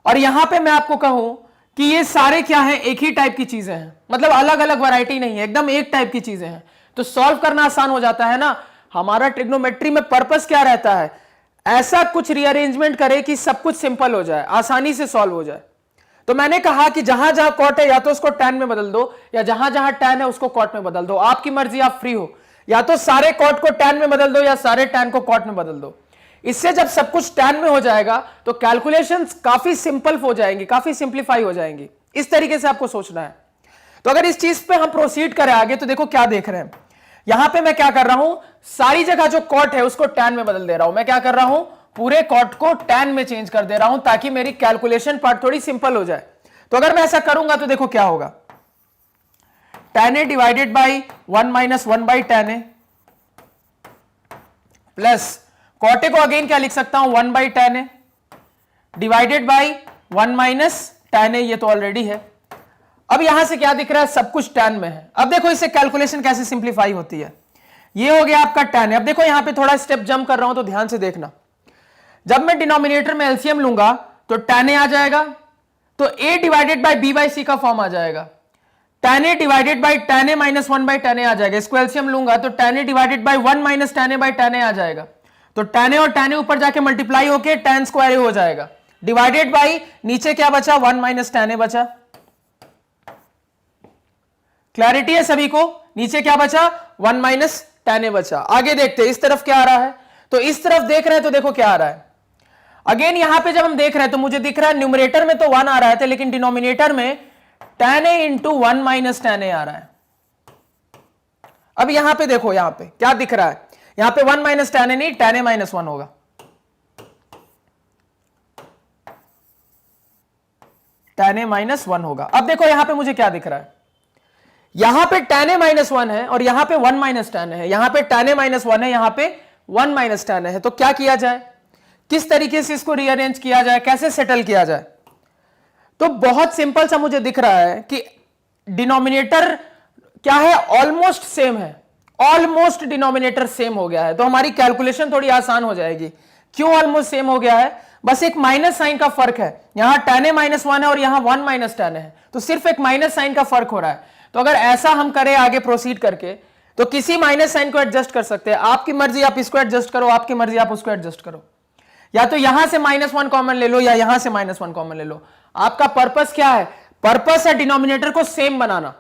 और यहां पे मैं आपको कहूं कि ये सारे क्या हैं, एक ही टाइप की चीजें हैं, मतलब अलग अलग वैरायटी नहीं है, एकदम एक टाइप की चीजें हैं, तो सॉल्व करना आसान हो जाता है ना। हमारा ट्रिग्नोमेट्री में पर्पस क्या रहता है, ऐसा कुछ रीअरेंजमेंट करे कि सब कुछ सिंपल हो जाए, आसानी से सॉल्व हो जाए। तो मैंने कहा कि जहां जहां कॉट है या तो उसको tan में बदल दो, या जहां जहां tan है उसको कॉट में बदल दो, आपकी मर्जी, आप फ्री हो, या तो सारे कॉट को tan में बदल दो या सारे tan को कॉट में बदल दो। इससे जब सब कुछ tan में हो जाएगा तो कैलकुलेशंस काफी सिंपल हो जाएंगी, काफी सिंप्लीफाई हो जाएंगी। इस तरीके से आपको सोचना है। तो अगर इस चीज पे हम प्रोसीड करें आगे तो देखो क्या देख रहे हैं, यहां पे मैं क्या कर रहा हूं, सारी जगह जो कॉट है उसको tan में बदल दे रहा हूं। मैं क्या कर रहा हूं, पूरे कॉट को tan में चेंज कर दे रहा हूं ताकि मेरी कैलकुलेशन पार्ट थोड़ी सिंपल हो जाए। तो अगर मैं ऐसा करूंगा तो देखो क्या होगा, tan A divided by 1 minus 1 by tan A plus cot A को अगेन क्या लिख सकता हूं, 1 by tan A divided by 1 minus tan A, ये तो ऑलरेडी है। अब यहां से क्या दिख रहा है, सब कुछ tan में है। अब देखो इससे कैलकुलेशन कैसे सिंप्लीफाई होती है, ये हो गया आपका tan A। अब देखो यहां पे थोड़ा स्टेप जंप कर रहा हूं तो ध्यान से देखना, जब मैं डिनोमिनेटर में एलसीएम लूंगा तो tan A आ जाएगा, तो a divided by b by C का फॉर्म आ जाएगा, tan A divided by tan A minus 1 by tan A आ जाएगा। इसको एलसीएम लूंगा तो tan A divided by 1 minus tan A by tan A आ जाएगा। तो tan A और tan A ऊपर जाके मल्टीप्लाई होके tan स्क्वायर A हो जाएगा, डिवाइडेड बाई नीचे क्या बचा, 1 माइनस tan A बचा। क्लैरिटी है सभी को, नीचे क्या बचा, 1 माइनस tan A बचा। आगे देखते हैं इस तरफ क्या आ रहा है, तो इस तरफ देख रहे हैं तो देखो क्या आ रहा है। अगेन यहां पे जब हम देख रहे हैं तो मुझे दिख रहा है न्यूमरेटर में तो 1 आ रहा है, लेकिन डिनोमिनेटर में tan A into 1 minus tan A आ रहा है। अब यहां पे देखो, यहां पे क्या दिख रहा है, यहां पे 1 माइनस tan A नहीं, tan A माइनस 1 होगा। tan A माइनस 1 होगा। अब देखो यहां पे मुझे क्या दिख रहा है, यहां पे tan A माइनस 1 है और यहां पे 1 माइनस tan A है, यहां पे tan A माइनस 1 है, यहां पे 1 माइनस tan A है। तो क्या किया जाए, किस तरीके से इसको रीअरेंज किया जाए, कैसे सेटल किया जाए। तो बहुत सिंपल सा मुझे दिख रहा है कि डिनोमिनेटर क्या है, ऑलमोस्ट सेम है, ऑलमोस्ट डिनोमिनेटर सेम हो गया है, तो हमारी कैलकुलेशन थोड़ी आसान हो जाएगी। क्यों ऑलमोस्ट सेम हो गया है, बस एक माइनस साइन का फर्क है, यहां tan A माइनस 1 है और यहां 1 माइनस tan A है, तो सिर्फ एक माइनस साइन का फर्क हो रहा है। तो अगर ऐसा हम करें आगे प्रोसीड करके तो किसी माइनस साइन को एडजस्ट कर सकते हैं, आपकी मर्जी आप इसको एडजस्ट करो, आपकी मर्जी आप उसको एडजस्ट करो, या तो यहां से -1 कॉमन ले लो या यहां से -1 कॉमन ले लो। आपका पर्पस क्या है, पर्पस है डिनोमिनेटर को सेम बनाना।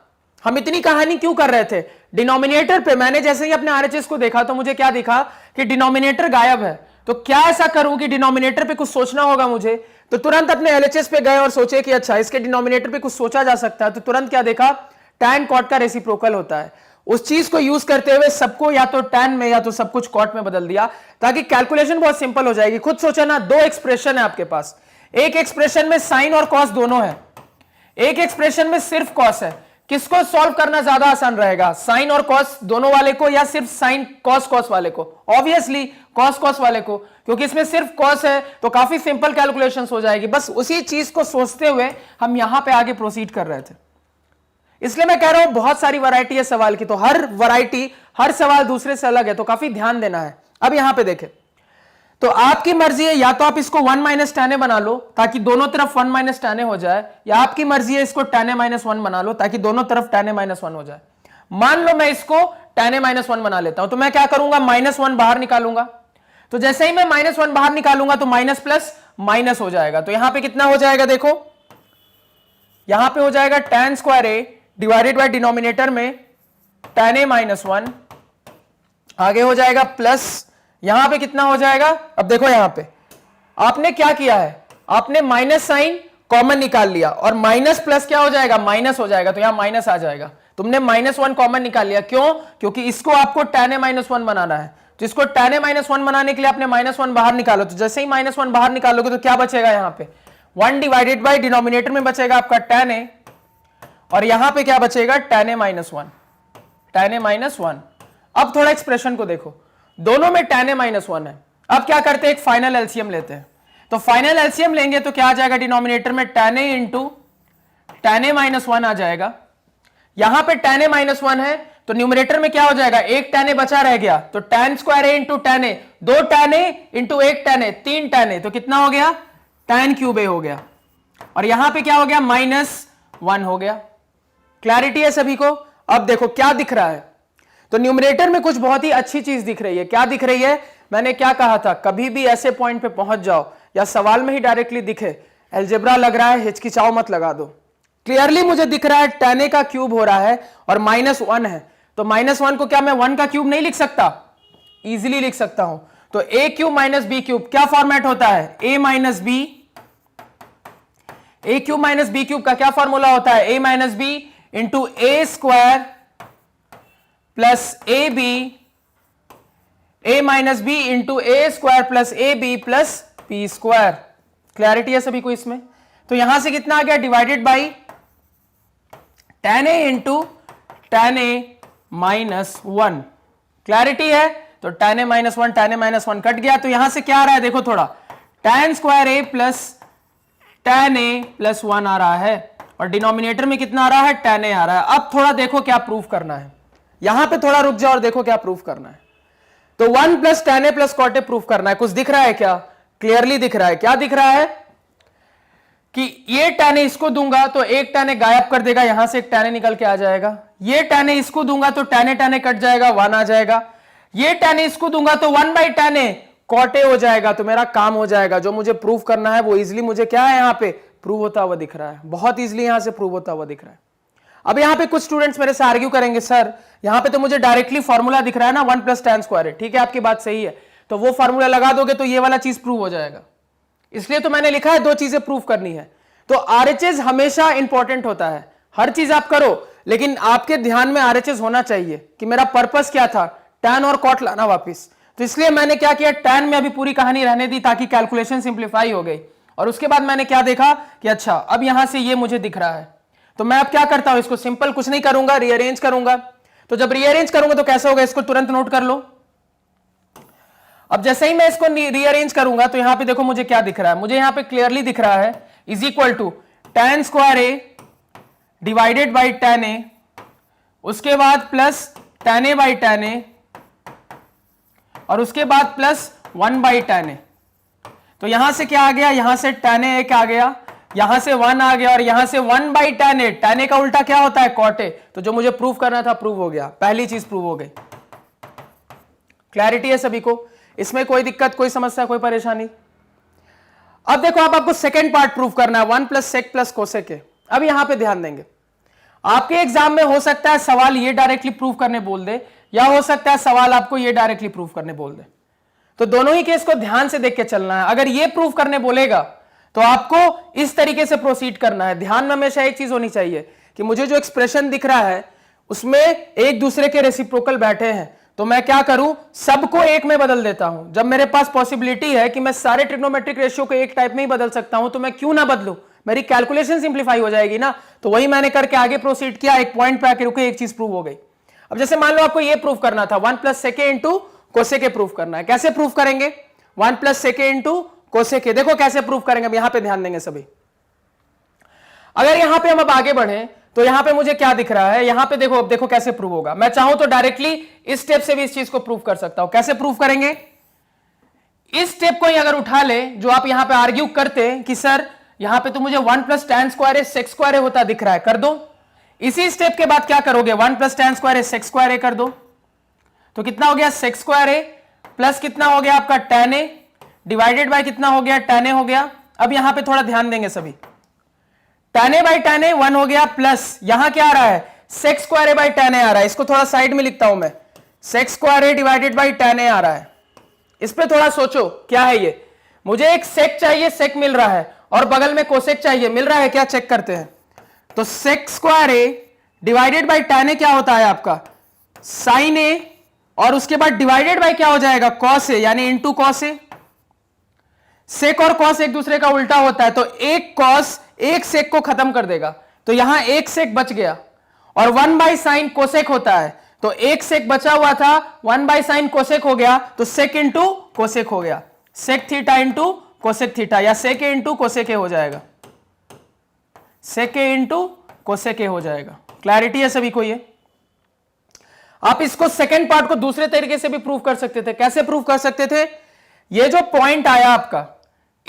हम इतनी कहानी क्यों कर रहे थे, डिनोमिनेटर पे मैंने जैसे ही अपने आरएचएस को देखा तो मुझे क्या दिखा कि डिनोमिनेटर गायब है। तो क्या ऐसा करूं कि डिनोमिनेटर पे कुछ सोचना होगा मुझे, तो तुरंत अपने एलएचएस पे गए और सोचे कि अच्छा इसके डिनोमिनेटर पे कुछ सोचा जा सकता है। तो तुरंत क्या देखा, tan कॉट का रेसिप्रोकल होता है। उस चीज को यूज करते हुए सबको या तो tan में या तो सब कुछ कॉट में बदल दिया, ताकि कैलकुलेशन बहुत सिंपल हो जाएगी। खुद सोचा ना, दो एक्सप्रेशन है आपके पास, एक एक्सप्रेशन में साइन और कॉस दोनों है, एक एक्सप्रेशन में सिर्फ कॉस है। किसको सॉल्व करना ज्यादा आसान रहेगा, साइन और कॉस दोनों वाले को या सिर्फ साइन कॉस कॉस वाले को? ऑब्वियसली कॉस कॉस वाले को, क्योंकि इसमें सिर्फ कॉस है तो काफी सिंपल कैलकुलेशंस हो जाएगी। बस उसी चीज को सोचते हुए हम यहां पे आगे प्रोसीड कर रहे थे। इसलिए मैं कह रहा हूं बहुत सारी वैरायटी है सवाल की, तो हर वैरायटी, हर सवाल दूसरे से अलग है, तो काफी ध्यान देना है। अब यहां पे देखें, तो आपकी मर्जी है, या तो आप इसको 1 माइनस tan a बना लो ताकि दोनों तरफ 1 माइनस tan a हो जाए, या आपकी मर्जी है इसको tan a माइनस 1 बना लो ताकि दोनों तरफ tan a माइनस 1 हो जाए। मान लो मैं इसको tan a माइनस 1 बना लेता हूं, तो मैं क्या करूंगा, माइनस 1 बाहर निकालूंगा। तो जैसे ही मैं माइनस 1 बाहर निकालूंगा तो माइनस प्लस माइनस हो जाएगा। तो यहां पे कितना हो जाएगा, देखो यहां पे हो जाएगा tan square a divided by denominator में tan a माइनस 1, आगे हो जाएगा प्लस, यहां पे कितना हो जाएगा। अब देखो यहां पे आपने क्या किया है, आपने माइनस साइन कॉमन निकाल लिया और माइनस प्लस क्या हो जाएगा, माइनस हो जाएगा। तो यहां माइनस आ जाएगा, तुमने माइनस 1 कॉमन निकाल लिया। क्यों, क्योंकि इसको आपको tan a माइनस 1 बनाना है। तो इसको tan a माइनस 1 बनाने के लिए आपने माइनस 1 बाहर निकालो। तो जैसे ही माइनस 1 बाहर निकालोगे तो क्या बचेगा, यहां पे 1 डिवाइडेड बाई डिनोमिनेटर में बचेगा आपका tan a, और यहां पे क्या बचेगा, tan a minus 1, tan a minus 1। अब थोड़ा एक्सप्रेशन को देखो, दोनों में tan a माइनस 1 है। अब क्या करते हैं, एक फाइनल एलसीएम लेते हैं। तो फाइनल एलसीएम लेंगे तो क्या आ जाएगा, डिनोमिनेटर में tan a into tan a minus 1 आ जाएगा। यहां पे tan a माइनस 1 है तो न्यूमरेटर में क्या हो जाएगा, एक tan a बचा रह गया। तो tan square a into tan a, 2 tan a into 1 tan a, 3 tan a, तो कितना हो गया, tan क्यूब a हो गया। और यहां पे क्या हो गया, माइनस 1 हो गया। क्लैरिटी है सभी को। अब देखो क्या दिख रहा है, तो न्यूमरेटर में कुछ बहुत ही अच्छी चीज दिख रही है। क्या दिख रही है, मैंने क्या कहा था, कभी भी ऐसे पॉइंट पे पहुंच जाओ या सवाल में ही डायरेक्टली दिखे, अलजेब्रा लग रहा है, हिचकिचाओ मत लगा दो। क्लियरली मुझे दिख रहा है tan a का क्यूब हो रहा है और माइनस 1 है, तो माइनस 1 को क्या मैं 1 का क्यूब नहीं लिख सकता, इजीली लिख सकता हूं। तो a cube minus B cube क्या फॉर्मेट होता है, a minus B, a cube minus B cube का क्या फॉर्मूला होता है, a minus B into A square plus A B, a minus B into A square plus A B plus P square. Clarity है सभी को इसमें। तो यहां से कितना आ गया, divided by tan a into tan a minus 1। Clarity है। तो tan a minus 1 tan a minus 1 cut गया। तो यहां से क्या आ रहा है, देखो थोड़ा tan square a plus tan a plus 1 आ रहा है और डिनोमिनेटर में कितना आ रहा है, tan a आ रहा है। अब थोड़ा देखो क्या प्रूफ करना है, यहां पे थोड़ा रुक जाओ और देखो क्या प्रूफ करना है। तो 1 plus tan a plus cot a proof करना है। कुछ दिख रहा है क्या, क्लियरली दिख रहा है। क्या दिख रहा है कि ये tan a इसको दूंगा तो एक tan a गायब कर देगा, यहां से एक tan a निकल के आ जाएगा। ये tan a इसको दूंगा तो tan a कट जाएगा, 1 आ जाएगा। ये tan a इसको दूंगा तो 1 by tan a cot a हो जाएगा। तो मेरा काम हो जाएगा, जो मुझे प्रूफ करना है वो इजिली मुझे क्या है, यहां पे प्रूव होता हुआ दिख रहा है, बहुत इजिली यहां से प्रूव होता हुआ दिख रहा है। अब यहां पे कुछ स्टूडेंट्स मेरे से आर्ग्यू करेंगे, सर यहां पे तो मुझे डायरेक्टली फॉर्मूला दिख रहा है ना, 1 प्लस tan स्क्वायर है। ठीक है, आपकी बात सही है, तो वो फॉर्मूला लगा दोगे तो ये वाला चीज प्रूव हो जाएगा। इसलिए तो मैंने लिखा है 2 चीजें प्रूव करनी है। तो आरएचएस हमेशा इंपॉर्टेंट होता है, हर चीज आप करो लेकिन आपके ध्यान में आरएचएस होना चाहिए कि मेरा पर्पस क्या था, tan और cot लाना वापस। तो इसलिए मैंने क्या किया, tan में अभी पूरी कहानी रहने दी ताकि कैलकुलेशन सिंप्लीफाई हो गई। और उसके बाद मैंने क्या देखा कि अच्छा अब यहां से ये मुझे दिख रहा है, तो मैं अब क्या करता हूं, इसको सिंपल कुछ नहीं करूंगा, रीअरेंज करूंगा। तो जब रीअरेंज करूंगा तो कैसे होगा, इसको तुरंत नोट कर लो। अब जैसे ही मैं इसको रीअरेंज करूंगा तो यहां पे देखो मुझे क्या दिख रहा है, मुझे यहां पे क्लियरली दिख रहा है is equal to tan square a divided by tan a, उसके बाद plus tan a by tan a, और उसके बाद प्लस 1 बाई tan a। तो यहां से क्या आ गया, यहां से tan a एक आ गया, यहां से 1 आ गया और यहां से 1 by tan a। tan a का उल्टा क्या होता है, cot a। तो जो मुझे प्रूव करना था प्रूव हो गया, पहली चीज प्रूव हो गई। क्लैरिटी है सभी को, इसमें कोई दिक्कत, कोई समस्या, कोई परेशानी। अब देखो आप आपको सेकंड पार्ट प्रूव करना है, 1 प्लस सेक प्लस कोसेक। अब यहां पे ध्यान देंगे, आपके एग्जाम में हो सकता है सवाल ये डायरेक्टली प्रूव करने बोल दे, या हो सकता है सवाल आपको ये डायरेक्टली प्रूव करने बोल दे। तो दोनों ही केस को ध्यान से देख के चलना है। अगर ये प्रूव करने बोलेगा तो आपको इस तरीके से प्रोसीड करना है। ध्यान में हमेशा एक चीज होनी चाहिए कि मुझे जो एक्सप्रेशन दिख रहा है उसमें एक दूसरे के रेसिप्रोकल बैठे हैं, तो मैं क्या करूं, सबको एक में बदल देता हूं। जब मेरे पास पॉसिबिलिटी है कि मैं सारे ट्रिग्नोमेट्रिक रेशियो को एक टाइप में ही बदल सकता हूं, तो मैं क्यों ना बदलूं, मेरी कैलकुलेशन सिंप्लीफाई हो जाएगी ना। तो वही मैंने करके आगे प्रोसीड किया, एक पॉइंट पे आके रुके, एक चीज प्रूव हो गई। अब जैसे मान लो आपको ये प्रूव करना था, 1 प्लस सेके इंटू कोसेके प्रूव करना है। कैसे प्रूव करेंगे, 1 प्लस सेके इंटू कोसेके। देखो कैसे प्रूव करेंगे, अब यहां पे ध्यान देंगे सभी। अगर यहां पे हम अब आगे बढ़े तो यहां पे मुझे क्या दिख रहा है, यहां पे देखो, अब देखो कैसे प्रूव होगा। मैं चाहूं तो डायरेक्टली इस स्टेप से भी इस चीज को प्रूव कर सकता हूं। कैसे प्रूव करेंगे, इस स्टेप को ही अगर उठा ले जो आप यहां पे आर्ग्यू करते कि सर यहां पे तो मुझे 1 प्लस tan स्क्वायर ए सेक स्क्वायर ए होता दिख रहा है, कर दो। इसी स्टेप के बाद क्या करोगे, 1 प्लस tan स्क्वायर ए सेक स्क्वायर ए कर दो, तो कितना हो गया सेक स्क्वायर ए प्लस कितना हो गया आपका tan ए डिवाइडेड बाय कितना हो गया tan ए हो गया। अब यहां पे थोड़ा ध्यान देंगे सभी, tan A by tan A 1 हो गया प्लस यहां क्या आ रहा है sec square A by tan A आ रहा है, इसको थोड़ा साइड में लिखता हूं मैं, sec square A divided by tan A आ रहा है। इस पे थोड़ा सोचो क्या है ये, मुझे एक सेक चाहिए, सेक मिल रहा है, और बगल में कोसेक चाहिए, मिल रहा है क्या, चेक करते हैं। तो sec square A divided by tan A क्या होता है आपका साइन ए, और उसके बाद डिवाइडेड बाई क्या हो जाएगा कॉस ए, यानी इनटू कॉस ए। सेक और कॉस एक दूसरे का उल्टा होता है, तो एक कॉस एक सेक को खत्म कर देगा, तो यहां एक सेक बच गया, और 1 बाई साइन कोसेक होता है, तो एक सेक बचा हुआ था 1 बाई साइन कोसेक हो गया, तो सेक इंटू कोसेक हो गया, sec theta into cosec theta, या सेक ए इंटू कोसेक ए हो जाएगा, सेक ए इंटू कोसेक ए हो जाएगा। क्लैरिटी है सभी को ये। आप इसको सेकेंड पार्ट को दूसरे तरीके से भी प्रूव कर सकते थे। कैसे प्रूव कर सकते थे, ये जो पॉइंट आया आपका,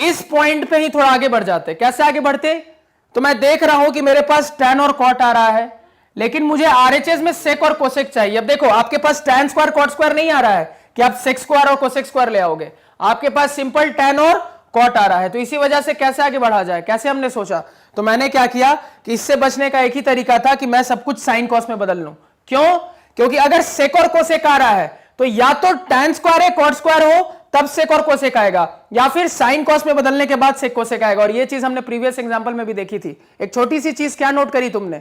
इस पॉइंट पे ही थोड़ा आगे बढ़ जाते। कैसे आगे बढ़ते, तो मैं देख रहा हूं कि मेरे पास tan और cot आ रहा है, लेकिन मुझे RHS में सेक और कोसेक चाहिए। अब देखो आपके पास tan स्क्वायर cot स्क्वायर नहीं आ रहा है कि आप सेक स्क्वायर और कोसेक स्क्वायर ले आओगे, आपके पास सिंपल tan और cot आ रहा है, तो इसी वजह से कैसे आगे बढ़ा जाए, कैसे हमने सोचा, तो मैंने क्या किया कि इससे बचने का एक ही तरीका था कि मैं सब कुछ साइन कॉस में बदल लूं। क्यों, क्योंकि अगर सेक और कोसेक आ रहा है तो या तो tan स्क्वायर है cot स्क्वायर हो तब सेक और कोसेक आएगा, या फिर साइन कॉस में बदलने के बाद सेक कोसेक आएगा। और ये चीज हमने प्रीवियस एग्जांपल में भी देखी थी। एक छोटी सी चीज क्या नोट करी तुमने,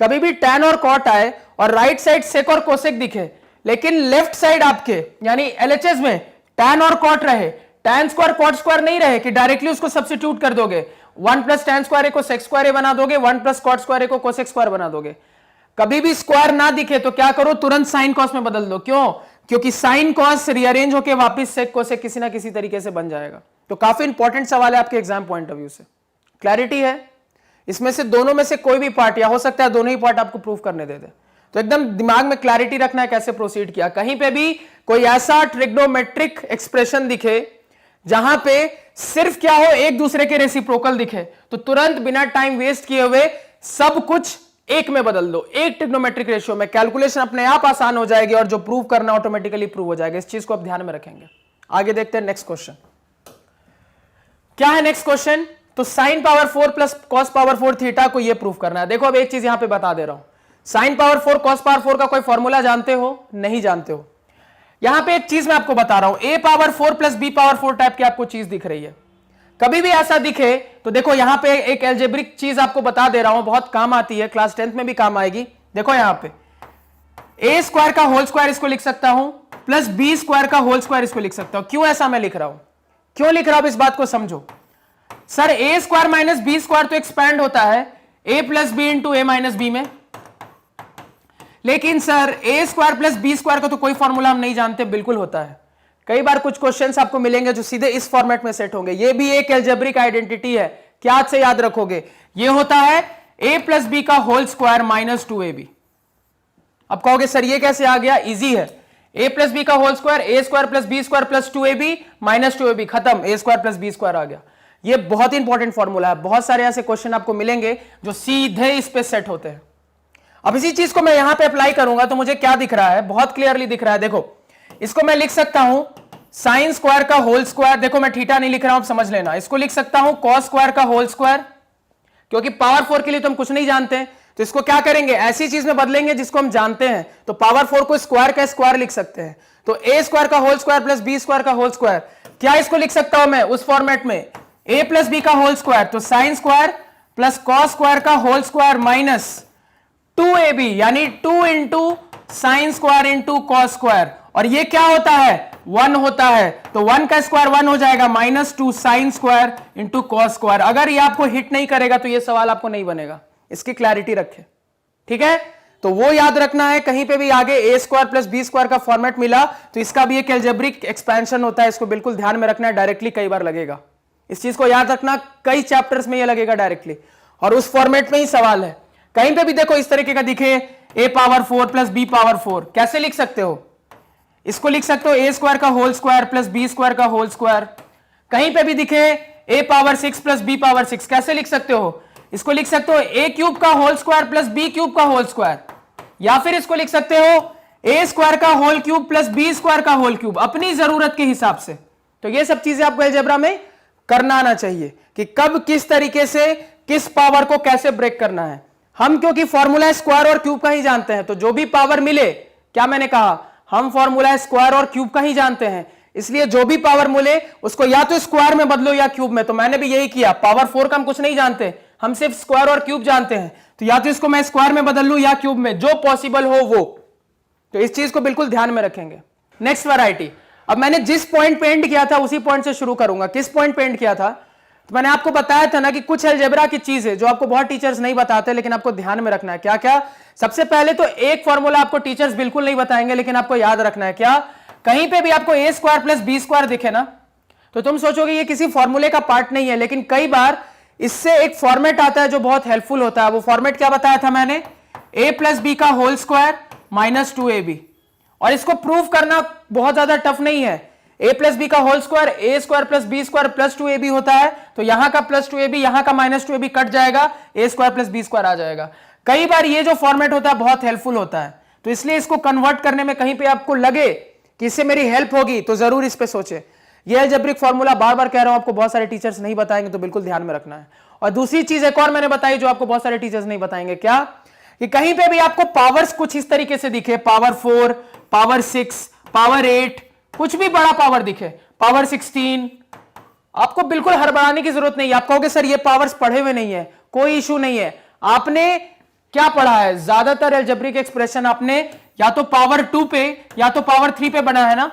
कभी भी tan और cot आए और राइट साइड सेक और कोसेक दिखे, लेकिन लेफ्ट साइड आपके यानी LHS में tan और cot रहे, tan स्क्वायर cot स्क्वायर नहीं रहे कि डायरेक्टली उसको सब्स्टिट्यूट कर दोगे, 1 प्लस tan स्क्वायर ए को सेक स्क्वायर ए बना दोगे, 1 प्लस cot स्क्वायर ए को कोसेक स्क्वायर बना दोगे। कभी भी स्क्वायर ना दिखे तो क्या करो, तुरंत साइन कॉस में बदल दो। क्यों, क्योंकि साइन कॉस रीअरेंज होकर वापस सेक कोसेक किसी ना किसी तरीके से बन जाएगा। तो काफी इंपॉर्टेंट सवाल है आपके एग्जाम पॉइंट ऑफ व्यू से। क्लैरिटी है, इसमें से दोनों में से कोई भी पार्ट, या हो सकता है दोनों ही पार्ट आपको प्रूव करने दे दे, तो एकदम दिमाग में क्लैरिटी रखना है कैसे प्रोसीड किया। कहीं पे भी कोई ऐसा ट्रिग्नोमेट्रिक एक्सप्रेशन दिखे जहां पे सिर्फ क्या हो, एक दूसरे के रेसिप्रोकल दिखे, तो तुरंत बिना टाइम वेस्ट किए हुए सब कुछ एक में बदल दो, एक ट्रिग्नोमेट्रिक रेशियो में। कैलकुलेशन अपने आप आसान हो जाएगी और जो प्रूव करना ऑटोमेटिकली प्रूव हो जाएगा। इस चीज को आप ध्यान में रखेंगे। आगे देखते हैं नेक्स्ट क्वेश्चन क्या है। नेक्स्ट क्वेश्चन, तो sine power 4 plus cos power 4 theta को ये प्रूव करना है। देखो अब एक चीज यहां पे बता दे रहा हूं, साइन पावर 4 कॉस पावर 4 का कोई फॉर्मूला जानते हो, नहीं जानते हो। यहां पे एक चीज मैं आपको बता रहा हूं, a power 4 plus b power 4 type की आपको चीज दिख रही है। कभी भी ऐसा दिखे तो देखो यहां पे एक एल्जेब्रिक चीज आपको बता दे रहा हूं, बहुत काम आती है, क्लास 10th में भी काम आएगी। देखो यहां पे a स्क्वायर का होल स्क्वायर इसको लिख सकता हूं, प्लस b स्क्वायर का होल स्क्वायर इसको लिख सकता हूं। क्यों ऐसा मैं लिख रहा हूं, क्यों लिख रहा हूं, इस बात को समझो। Sir a square minus b square तो एक्सपैंड होता है a plus B into a minus B में, लेकिन sir a square plus b square का तो कोई फॉर्मूला हम नहीं जानते। बिल्कुल होता है, कई बार कुछ क्वेश्चंस आपको मिलेंगे जो सीधे इस फॉर्मेट में सेट होंगे। ये भी एक एल्जेब्रिक आइडेंटिटी है, क्या से याद रखोगे, ये होता है a प्लस बी का होल स्क्वायर माइनस 2ab। अब कहोगे सर ये कैसे आ गया, इजी है, a प्लस बी का whole square a square plus B square plus 2ab minus 2ab, खत्म, a square plus B square आ गया। ये बहुत ही इंपॉर्टेंट फॉर्मूला है, बहुत सारे ऐसे क्वेश्चन आपको मिलेंगे जो सीधे इस पे सेट होते हैं। अब इसी चीज को मैं यहां पे अप्लाई करूंगा तो मुझे क्या दिख रहा है, बहुत क्लियरली दिख रहा है। देखो इसको मैं लिख सकता हूं साइन स्क्वायर का होल स्क्वायर, देखो मैं थीटा नहीं लिख रहा हूं, आप समझ लेना। इसको लिख सकता हूं कॉस स्क्वायर का होल स्क्वायर, क्योंकि पावर 4 के लिए तो हम कुछ नहीं जानते, तो इसको क्या करेंगे, ऐसी चीज में बदलेंगे जिसको हम जानते हैं। तो पावर 4 को स्क्वायर का स्क्वायर लिख सकते हैं, तो a स्क्वायर का whole square plus b square का होल स्क्वायर। क्या इसको लिख सकता हूं मैं उस फॉर्मेट में, a प्लस बी का होल स्क्वायर, तो sign square plus cos square का होल स्क्वायर माइनस 2ab, यानी 2 into sine square into cos square, और ये क्या होता है, 1 होता है, तो 1 का स्क्वायर 1 हो जाएगा, minus 2 sign square into cos square. अगर ये आपको हिट नहीं करेगा तो ये सवाल आपको नहीं बनेगा, इसकी क्लैरिटी रखे, ठीक है। तो वो याद रखना है, कहीं पे भी आगे a square plus B square का फॉर्मेट मिला तो इसका भी एक एल्जेब्रिक एक्सपेंशन होता है, इसको बिल्कुल ध्यान में रखना है। डायरेक्टली कई बार लगेगा, इस चीज को याद रखना, कई चैप्टर्स में ये लगेगा डायरेक्टली, और उस फॉर्मेट में ही सवाल है। कहीं पे भी देखो इस तरीके का दिखे a power 4 plus b power 4, कैसे लिख सकते हो, इसको लिख सकते हो ए स्क्वायर का whole square plus B square का होल स्क्वायर। कहीं पे भी दिखे A power 6 plus B power 6, कैसे लिख सकते हो? इसको लिख सकते हो ए क्यूब का whole square plus B cube का होल स्क्वायर, या फिर इसको लिख सकते हो ए स्क्वायर का whole cube plus B square का होल क्यूब, अपनी जरूरत के हिसाब से। तो ये सब चीजें आपको अलजेब्रा में करना आना चाहिए कि कब किस तरीके से किस पावर को कैसे ब्रेक करना है। हम क्योंकि फॉर्मूला स्क्वायर और क्यूब का ही जानते हैं, तो जो भी पावर मिले, क्या मैंने कहा, हम फॉर्मूला स्क्वायर और क्यूब का ही जानते हैं, इसलिए जो भी पावर मिले उसको या तो स्क्वायर में बदलो या क्यूब में। तो मैंने भी यही किया, पावर 4 का हम कुछ नहीं जानते, हम सिर्फ स्क्वायर और क्यूब जानते हैं, तो या तो इसको मैं स्क्वायर में बदल लूं या क्यूब में, जो पॉसिबल हो वो। तो इस चीज को बिल्कुल ध्यान में रखेंगे। नेक्स्ट वैरायटी, अब मैंने जिस पॉइंट पे एंड किया था उसी पॉइंट से शुरू करूंगा। किस पॉइंट पे एंड किया था? तो मैंने आपको बताया था ना कि कुछ अलजेब्रा की चीज है जो आपको बहुत टीचर्स नहीं बताते, लेकिन आपको ध्यान में रखना है। क्या क्या? सबसे पहले तो एक फॉर्मूला आपको टीचर्स बिल्कुल नहीं बताएंगे, लेकिन आपको याद रखना है। क्या? कहीं पे भी आपको A square plus B square दिखे ना, तो तुम सोचोगे ये किसी फॉर्मूले का पार्ट नहीं है, लेकिन कई बार इससे एक फॉर्मेट आता है जो बहुत हेल्पफुल होता है। वो फॉर्मेट क्या बताया था मैंने? ए प्लस बी का होल स्क्वायर माइनस 2ab। और इसको प्रूव करना बहुत ज्यादा टफ नहीं है। ए प्लस बी का whole square A square plus B square plus 2ab होता है, तो यहां का प्लस 2ab यहां का माइनस 2ab कट जाएगा, ए स्क्वायर प्लस बी स्क्वायर आ जाएगा। कई बार ये जो फॉर्मेट होता है बहुत हेल्पफुल होता है, तो इसलिए इसको कन्वर्ट करने में कहीं पे आपको लगे कि इससे मेरी हेल्प होगी तो जरूर इस पे सोचे। ये अलजेब्रिक फॉर्मूला बार बार कह रहा हूं, आपको बहुत सारे टीचर्स नहीं बताएंगे, तो बिल्कुल ध्यान में रखना है। और दूसरी चीज एक और मैंने बताई जो आपको बहुत सारे टीचर्स नहीं बताएंगे। क्या? कि कहीं पे भी आपको पावर्स कुछ इस तरीके से दिखे, पावर 4, पावर 6, पावर 8, कुछ भी बड़ा पावर दिखे, पावर 16, आपको बिल्कुल हड़बड़ाने की जरूरत नहीं है। आप कहोगे सर ये पावर्स पढ़े हुए नहीं है, कोई इशू नहीं है। आपने क्या पढ़ा है? ज्यादातर अलजेब्रिक एक्सप्रेशन आपने या तो पावर 2 पे या तो पावर 3 पे बना है ना,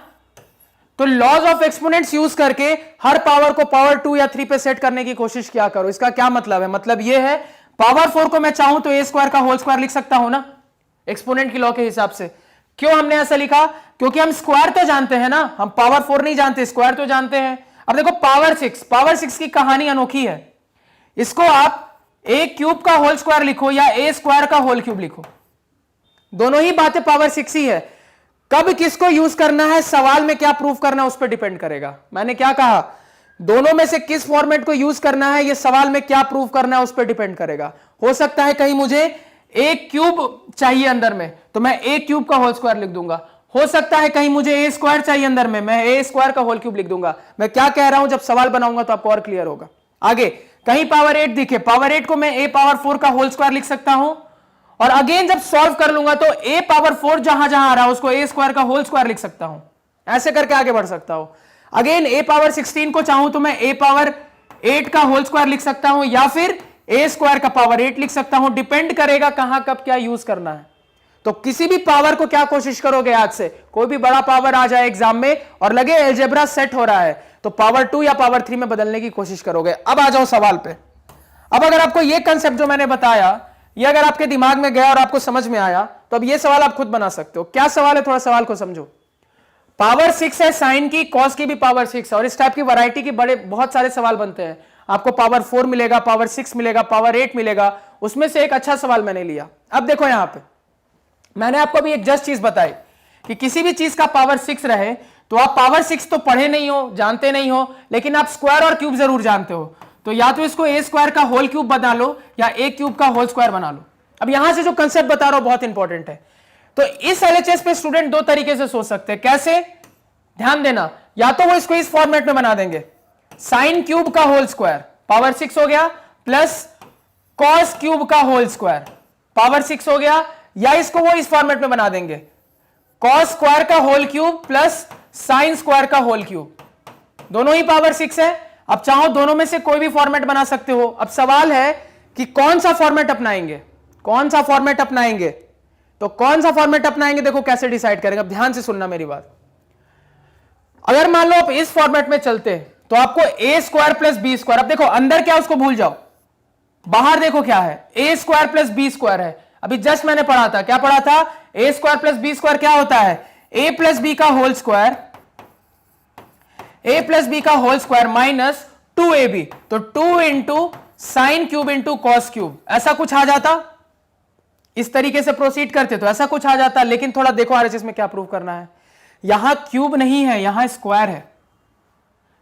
तो लॉज ऑफ एक्सपोनेंट्स यूज करके हर पावर को पावर 2 या 3 पे सेट करने की कोशिश क्या करो। इसका क्या मतलब है? मतलब यह है पावर 4 को मैं चाहूं तो ए स्क्वायर का होल स्क्वायर लिख सकता हूं ना, एक्सपोनेंट की लॉ के हिसाब से। क्यों हमने ऐसा लिखा? क्योंकि हम स्क्वायर तो जानते हैं ना, हम पावर 4 नहीं जानते, स्क्वायर तो जानते हैं। अब देखो पावर 6 की कहानी अनोखी है। इसको आप ए क्यूब का होल स्क्वायर लिखो या ए स्क्वायर का होल क्यूब लिखो, दोनों ही बातें पावर 6 ही है। कब किसको यूज करना है, सवाल में क्या प्रूफ करना है, उस पर डिपेंड करेगा। मैंने क्या कहा? दोनों में से किस फॉर्मेट को यूज करना है, यह सवाल में क्या प्रूफ करना है उस पर डिपेंड करेगा। हो सकता है कहीं मुझे ए क्यूब चाहिए अंदर में, तो मैं ए क्यूब का होल स्क्वायर लिख दूंगा। हो सकता है कहीं मुझे ए स्क्वायर चाहिए अंदर में, मैं ए स्क्वायर का होल क्यूब लिख दूंगा। मैं क्या कह रहा हूं, जब सवाल बनाऊंगा तो आपको और क्लियर होगा। आगे कहीं पावर 8 दिखे, पावर 8 को मैं ए पावर 4 का होल स्क्वायर लिख सकता हूं, और अगेन जब सॉल्व कर लूंगा तो ए पावर 4 जहां जहां आ रहा है उसको ए स्क्वायर का होल स्क्वायर लिख सकता हूं। ऐसे करके आगे बढ़ सकता हूं। अगेन ए पावर 16 को चाहूं तो मैं ए पावर 8 का होल स्क्वायर लिख सकता हूं, या फिर ए स्क्वायर का पावर 8 लिख सकता हूं। डिपेंड करेगा कहां कब क्या यूज करना है। तो किसी भी पावर को क्या कोशिश करोगे, आज से कोई भी बड़ा पावर आ जाए एग्जाम में और लगे अलजेब्रा सेट हो रहा है, तो पावर 2 या पावर 3 में बदलने की कोशिश करोगे। अब आ जाओ सवाल पे। अब अगर आपको यह कंसेप्ट जो मैंने बताया, ये अगर आपके दिमाग में गया और आपको समझ में आया, तो अब ये सवाल आप खुद बना सकते हो। क्या सवाल है, थोड़ा सवाल को समझो। पावर 6 है साइन की, कॉस की भी पावर 6, और इस टाइप की वैरायटी की बहुत सारे सवाल बनते हैं। आपको पावर 4 मिलेगा, पावर 6 मिलेगा, पावर 8 मिलेगा, उसमें से एक अच्छा सवाल मैंने लिया। अब देखो यहां पे मैंने आपको भी एक जस्ट चीज बताई कि किसी भी चीज का पावर 6 रहे तो आप पावर 6 तो पढ़े नहीं हो, जानते नहीं हो, लेकिन आप स्क्वायर और क्यूब जरूर जानते हो। तो या तो इसको ए स्क्वायर का होल क्यूब बना लो या ए क्यूब का होल स्क्वायर बना लो। अब यहां से जो कंसेप्ट बता रहा हूं बहुत इंपॉर्टेंट है। तो इस एलएचएस पे स्टूडेंट दो तरीके से सोच सकते हैं। कैसे? ध्यान देना। या तो वो इसको इस फॉर्मेट में बना देंगे, साइन क्यूब का होल स्क्वायर पावर 6 हो गया, प्लस कॉस क्यूब का होल स्क्वायर पावर 6 हो गया, या इसको वो इस फॉर्मेट में बना देंगे, कॉस स्क्वायर का whole cube plus sine square का होल क्यूब। दोनों ही पावर 6 है। अब चाहो दोनों में से कोई भी फॉर्मेट बना सकते हो। अब सवाल है कि कौन सा फॉर्मेट अपनाएंगे, कौन सा फॉर्मेट अपनाएंगे। तो कौन सा फॉर्मेट अपनाएंगे, देखो कैसे डिसाइड करेंगे। अब ध्यान से सुनना मेरी बात। अगर मान लो आप इस फॉर्मेट में चलते तो आपको A square plus B square, अब देखो अंदर क्या उसको भूल जाओ, बाहर देखो क्या है, ए स्क्वायर प्लस बी स्क्वायर है। अभी जस्ट मैंने पढ़ा था, क्या पढ़ा था? ए स्क्वायर प्लस बी स्क्वायर क्या होता है? ए प्लस बी का होल स्क्वायर, ए प्लस बी का होल स्क्वायर माइनस 2ab, तो 2 into sine cube into cos cube, ऐसा कुछ आ जाता। इस तरीके से प्रोसीड करते तो ऐसा कुछ आ जाता। लेकिन थोड़ा देखो आरएचएस में क्या प्रूव करना है। यहां क्यूब नहीं है, यहां स्क्वायर है।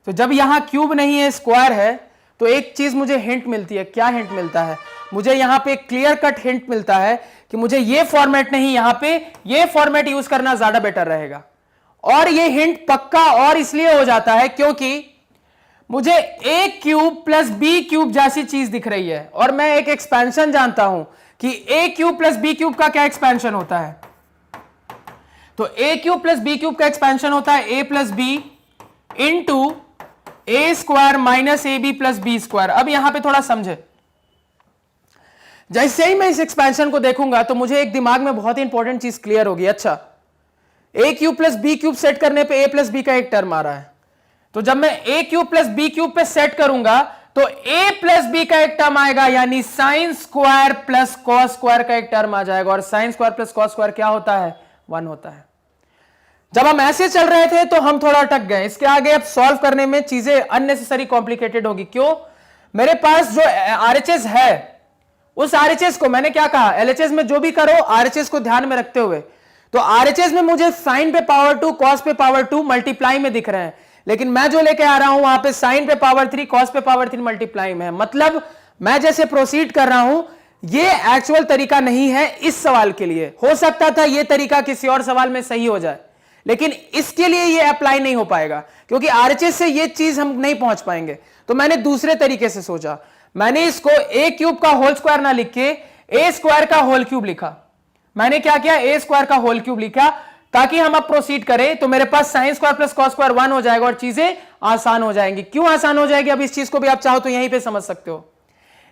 तो जब यहां क्यूब नहीं है, स्क्वायर है, तो एक चीज मुझे हिंट मिलती है। क्या हिंट मिलता है मुझे? यहां पे क्लियर कट हिंट मिलता है कि मुझे ये फॉर्मेट नहीं, यहां पे ये फॉर्मेट यूज करना ज्यादा बेटर रहेगा। और ये हिंट पक्का और इसलिए हो जाता है क्योंकि मुझे ए क्यूब प्लस बी क्यूब जैसी चीज दिख रही है, और मैं एक एक्सपेंशन जानता हूं कि A cube plus B cube का क्या एक्सपेंशन होता है। तो A cube plus B cube का एक्सपेंशन होता है ए plus B into A square minus A B plus B square. अब यहां पे थोड़ा समझे, जैसे ही मैं इस एक्सपेंशन को देखूंगा तो मुझे एक दिमाग में बहुत ही इंपॉर्टेंट चीज क्लियर होगी। अच्छा, A cube plus B cube set करने पे ए प्लस बी का एक टर्म आ रहा है, तो जब मैं A cube plus B cube पे सेट करूंगा तो ए प्लस बी का एक टर्म आएगा, यानी sign square plus cos square का एक टर्म आ जाएगा। और sine square plus cos square क्या होता है? 1 होता है। जब हम ऐसे चल रहे थे तो हम थोड़ा अटक गए। इसके आगे अब सॉल्व करने में चीजें अननेसेसरी कॉम्प्लिकेटेड होगी। क्यों? मेरे पास जो आरएचएस है, उस आरएचएस को मैंने क्या कहा, एलएचएस में जो भी करो आरएचएस को ध्यान में रखते हुए, तो आरएचएस में मुझे साइन पे पावर 2 कॉस पे पावर 2 मल्टीप्लाई में दिख रहे हैं, लेकिन मैं जो लेके आ रहा हूं वहां पे साइन पे पावर 3 कॉस पे पावर 3 मल्टीप्लाई में है। मतलब मैं जैसे प्रोसीड कर रहा हूं ये एक्चुअल तरीका नहीं है इस सवाल के लिए। हो सकता था ये तरीका किसी और सवाल में सही हो जाए, लेकिन इसके लिए ये अप्लाई नहीं हो पाएगा क्योंकि आरएचएस से ये चीज हम नहीं पहुंच पाएंगे। तो मैंने दूसरे तरीके से सोचा, मैंने इसको ए क्यूब का होल स्क्वायर ना लिख के ए स्क्वायर का होल क्यूब लिखा। मैंने क्या किया, ए स्क्वायर का होल क्यूब लिखा ताकि हम अब प्रोसीड करें तो मेरे पास sine square plus cos square 1 हो जाएगा और चीजें आसान हो जाएंगी। क्यों आसान हो जाएगी? अब इस चीज को भी आप चाहो तो यहीं पे समझ सकते हो।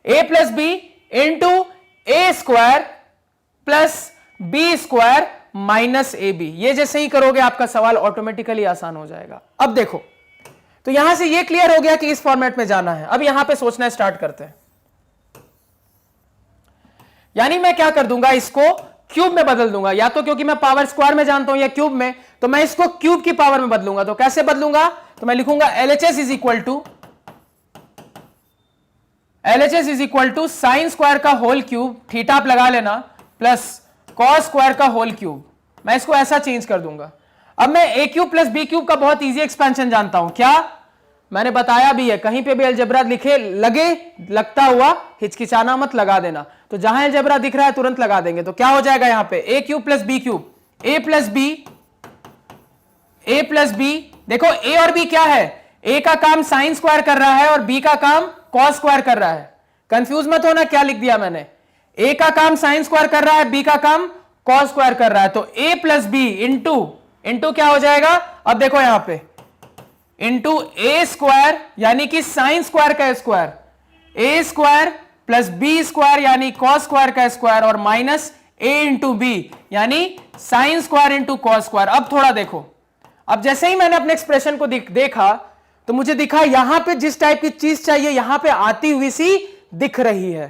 A plus B into A square plus B square minus A b, ये जैसे ही करोगे आपका सवाल ऑटोमेटिकली आसान हो जाएगा। अब देखो, तो यहां से ये क्लियर हो गया कि इस फॉर्मेट में जाना है। अब यहां पे सोचना स्टार्ट करते हैं। यानी मैं क्या कर दूंगा, इसको क्यूब में बदल दूंगा, या तो क्योंकि मैं पावर स्क्वायर में जानता हूं या क्यूब में, तो मैं इसको क्यूब की पावर में बदलूंगा। तो कैसे बदलूंगा? तो मैं लिखूंगा LHS is equal to sine square का होल क्यूब, थीटा आप लगा लेना, प्लस कॉस स्क्वायर का होल क्यूब। मैं इसको ऐसा चेंज कर दूंगा। अब मैं A cube plus B cube का बहुत इजी एक्सपेंशन जानता हूं। क्या? मैंने बताया भी है, कहीं पे भी अलजेब्रा लिखे लगे, लगता हुआ हिचकिचाना मत, लगा देना। तो जहां अलजेब्रा दिख रहा है तुरंत लगा देंगे। तो क्या हो जाएगा यहां पे, ए क्यूब प्लस बी क्यूब, ए प्लस बी। देखो ए और बी क्या है, ए का काम साइन स्क्वायर कर रहा है और बी का काम कॉस स्क्वायर कर रहा है। कंफ्यूज मत होना क्या लिख दिया मैंने, ए का काम साइन स्क्वायर कर रहा है, बी का काम कॉस स्क्वायर कर रहा है। तो ए प्लस बी इंटू क्या हो जाएगा, अब देखो यहां पे इंटू ए स्क्वायर यानी कि साइन स्क्वायर का square, A square plus B square यानी कॉस स्क्वायर का स्क्वायर, और माइनस ए इंटू बी यानी sign square into cos square. अब थोड़ा देखो, अब जैसे ही मैंने अपने एक्सप्रेशन को देखा तो मुझे दिखा यहां पे जिस टाइप की चीज चाहिए यहां पे आती हुई सी दिख रही है।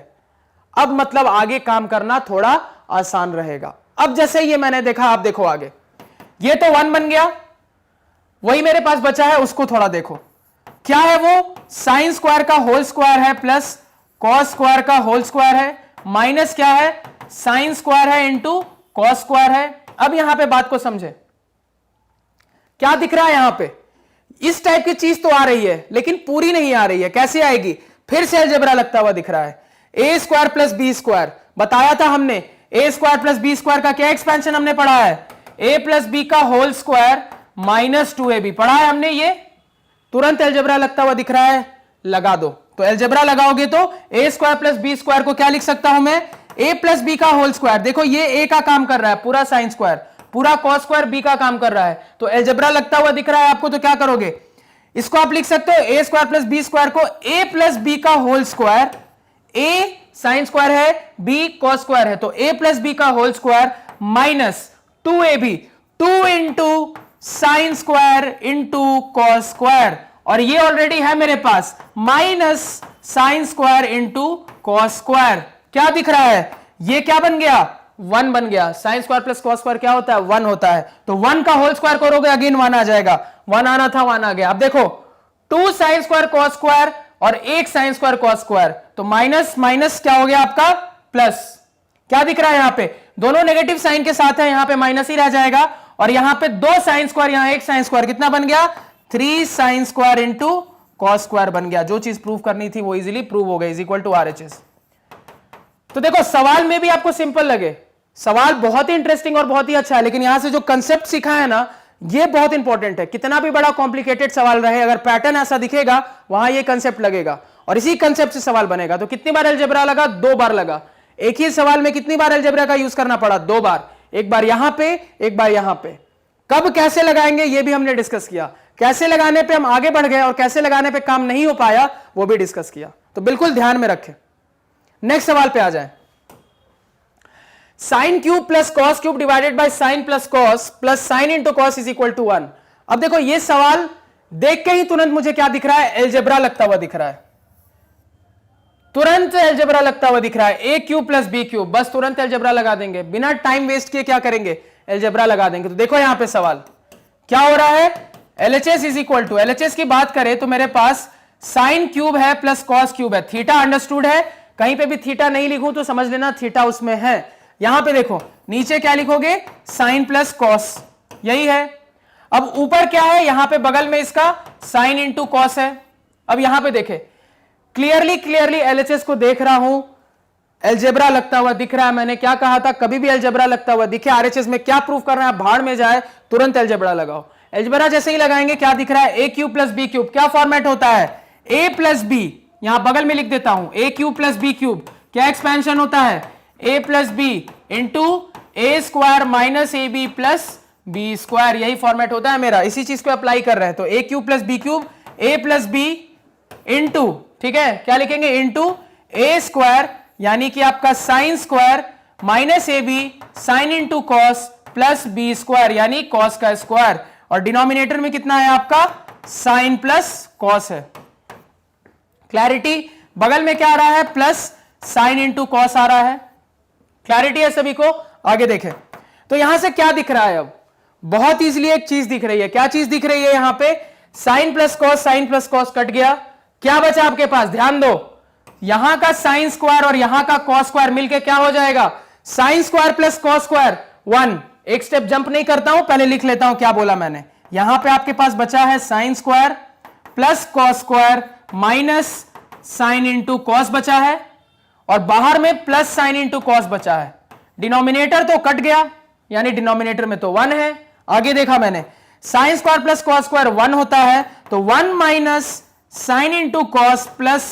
अब मतलब आगे काम करना थोड़ा आसान रहेगा। अब जैसे ये मैंने देखा, आप देखो आगे, ये तो 1 बन गया, वही मेरे पास बचा है, उसको थोड़ा देखो क्या है वो, साइन स्क्वायर का होल स्क्वायर है प्लस कॉस स्क्वायर का होल स्क्वायर है, माइनस क्या है, साइन स्क्वायर है इंटू कॉस स्क्वायर है। अब यहां पे बात को समझे, क्या दिख रहा है यहां पे, इस टाइप की चीज तो आ रही है लेकिन पूरी नहीं आ रही है। कैसे आएगी, फिर से अलजेब्रा लगता हुआ दिख रहा है। ए स्क्वायर प्लस बी स्क्वायर, बताया था हमने ए स्क्वायर प्लस बी स्क्वायर का क्या एक्सपेंशन हमने पढ़ा है, ए प्लस बी का होल स्क्वायर माइनस 2ab पढ़ा है हमने। ये तुरंत अलजेब्रा लगता हुआ दिख रहा है, लगा दो। तो अलजेब्रा लगाओगे तो A square plus B square को क्या लिख सकता हूं मैं, ए प्लस बी का होल स्क्वायर। देखो ये ए का काम कर रहा है, पूरा साइन स्क्वायर, पूरा कॉस स्क्वायर बी का काम कर रहा है, तो अलजेब्रा लगता हुआ दिख रहा है आपको। तो क्या करोगे, इसको आप लिख सकते हो ए स्क्वायर प्लस बी स्क्वायर को ए प्लस बी का whole square, a sine square है, बी कॉस स्क्वायर है, तो ए प्लस बी का whole square minus 2ab, 2 into sine square into cos square, और ये ऑलरेडी है मेरे पास minus sine square into cos square. क्या दिख रहा है, ये क्या बन गया, 1 बन गया। Sign square plus cos square क्या होता है, 1 होता है। तो 1 का होल स्क्वायर करोगे अगेन 1 आ जाएगा, 1 आना था 1 आ गया। अब देखो 2 साइन स्क्वायर कॉस स्क्वायर और 1 साइन स्क्वायर कॉस स्क्वायर, तो माइनस माइनस क्या हो गया आपका प्लस। क्या दिख रहा है यहां पे, दोनों नेगेटिव साइन के साथ है, यहां पे माइनस ही रह जाएगा, और यहां पे 2 साइन स्क्वायर, यहां 1 साइन स्क्वायर, कितना बन गया 3 sign square into cos square बन गया। जो चीज प्रूव करनी थी वो इजीली प्रूव हो गई, इज इक्वल टू RHS। तो देखो सवाल में भी आपको सिंपल लगे, सवाल बहुत ही इंटरेस्टिंग और बहुत ही अच्छा है, लेकिन यहां से जो कंसेप्ट सीखा है ना ये बहुत इंपॉर्टेंट है। कितना भी बड़ा कॉम्प्लिकेटेड सवाल रहे, अगर पैटर्न ऐसा दिखेगा वहां ये कंसेप्ट लगेगा और इसी कंसेप्ट से सवाल बनेगा। तो कितनी बार अलजेब्रा लगा, 2 बार लगा। एक ही सवाल में कितनी बार अलजेब्रा का यूज करना पड़ा, 2 बार, एक बार यहां पे एक बार यहां पे। कब कैसे लगाएंगे ये भी हमने डिस्कस किया, कैसे लगाने पे हम आगे बढ़ गए और कैसे लगाने पे काम नहीं हो पाया वो भी डिस्कस किया। तो बिल्कुल ध्यान में रखें। नेक्स्ट सवाल पे आ जाए। Sine cube plus cos cube divided by sine plus cos plus sine into cos is equal to 1। अब देखो ये सवाल देख के ही तुरंत मुझे क्या दिख रहा है, एलजेब्रा लगता हुआ दिख रहा है, तुरंत एलजेब्रा लगता हुआ दिख रहा है। ए क्यूब प्लस बी क्यूब, बस तुरंत एलजेब्रा लगा देंगे, बिना टाइम वेस्ट किए क्या करेंगे, एलजेब्रा लगा देंगे। तो देखो यहां पे सवाल क्या हो रहा है, LHS is equal to, LHS की बात करें तो मेरे पास साइन क्यूब है प्लस कॉस क्यूब है, थीटा अंडरस्टूड है, कहीं पे भी थीटा नहीं लिखूं तो समझ लेना थीटा उसमें है। यहां पे देखो नीचे क्या लिखोगे, साइन प्लस कॉस, यही है। अब ऊपर क्या है, यहां पे बगल में इसका साइन इंटू कॉस है। अब यहां पे देखे क्लियरली LHS को देख रहा हूं, एलजेब्रा लगता हुआ दिख रहा है। मैंने क्या कहा था, कभी भी एलजेब्रा लगता हुआ दिखे RHS में क्या प्रूफ कर रहा है, भाड़ में जाए, तुरंत एलजेब्रा लगाओ। एलजेब्रा जैसे ही लगाएंगे क्या दिख रहा है, ए क्यूब प्लस बी क्यूब, क्या फॉर्मेट होता है, ए प्लस बी, यहां बगल में लिख देता हूं, a cube plus B cube, क्या एक्सपेंशन होता है, ए plus B into A square minus A B plus B square, यही फॉर्मेट होता है मेरा। इसी चीज को अप्लाई कर रहे हैं, तो A cube plus B cube, A plus B into, ठीक है, क्या लिखेंगे, इंटू ए स्क्वायर यानी कि आपका साइन स्क्वायर माइनस ए B sine into cos plus B square यानी कॉस का स्क्वायर, और डिनोमिनेटर में कितना है आपका, साइन प्लस कॉस है। क्लैरिटी, बगल में क्या आ रहा है, प्लस साइन इंटू कॉस आ रहा है। क्लैरिटी है सभी को, आगे देखें। तो यहां से क्या दिख रहा है, अब बहुत इजीली एक चीज दिख रही है, क्या चीज दिख रही है, यहां पे साइन प्लस कॉस कट गया, क्या बचा आपके पास, ध्यान दो, यहां का साइन स्क्वायर और यहां का कॉस स्क्वायर मिलके क्या हो जाएगा, sign square plus cos square 1। एक स्टेप जंप नहीं करता हूं, पहले लिख लेता हूं क्या बोला मैंने। यहां पे आपके पास बचा है sine square plus cos square minus sign into cos बचा है, और बाहर में प्लस साइन इंटू कॉस बचा है। डिनोमिनेटर तो कट गया, यानी डिनोमिनेटर में तो 1 है। आगे देखा मैंने, sign square plus cos square 1 होता है, तो 1 minus sign into cos plus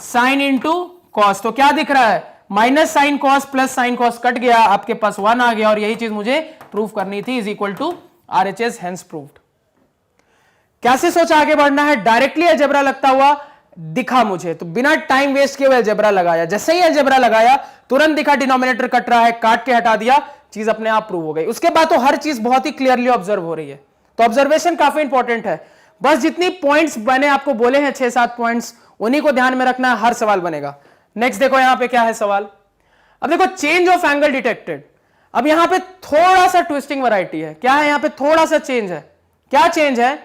sine into cos, तो क्या दिख रहा है, minus sine cos plus sine cos cut गया, आपके पास 1 आ गया, और यही चीज मुझे प्रूफ करनी थी, is equal to RHS, hence proved. कैसे सोचा आगे बढ़ना है, डायरेक्टली अलजेब्रा लगता हुआ दिखा मुझे, तो बिना टाइम वेस्ट किए हुए अलजेब्रा लगाया। जैसे ही अलजेब्रा लगाया तुरंत दिखा डिनोमिनेटर कट रहा है, काट के हटा दिया, चीज अपने आप प्रूव हो गई। उसके बाद तो हर चीज बहुत ही क्लियरली ऑब्जर्व हो रही है। तो ऑब्जर्वेशन काफी इंपॉर्टेंट है, बस जितनी पॉइंट्स मैंने आपको बोले हैं 6-7 पॉइंट्स, उन्हीं को ध्यान में रखना है, हर सवाल बनेगा। नेक्स्ट देखो यहां पे क्या है सवाल। अब देखो चेंज ऑफ एंगल डिटेक्टेड। अब यहां पे थोड़ा सा ट्विस्टिंग वैरायटी है, क्या है यहां पे, थोड़ा सा चेंज है। क्या चेंज है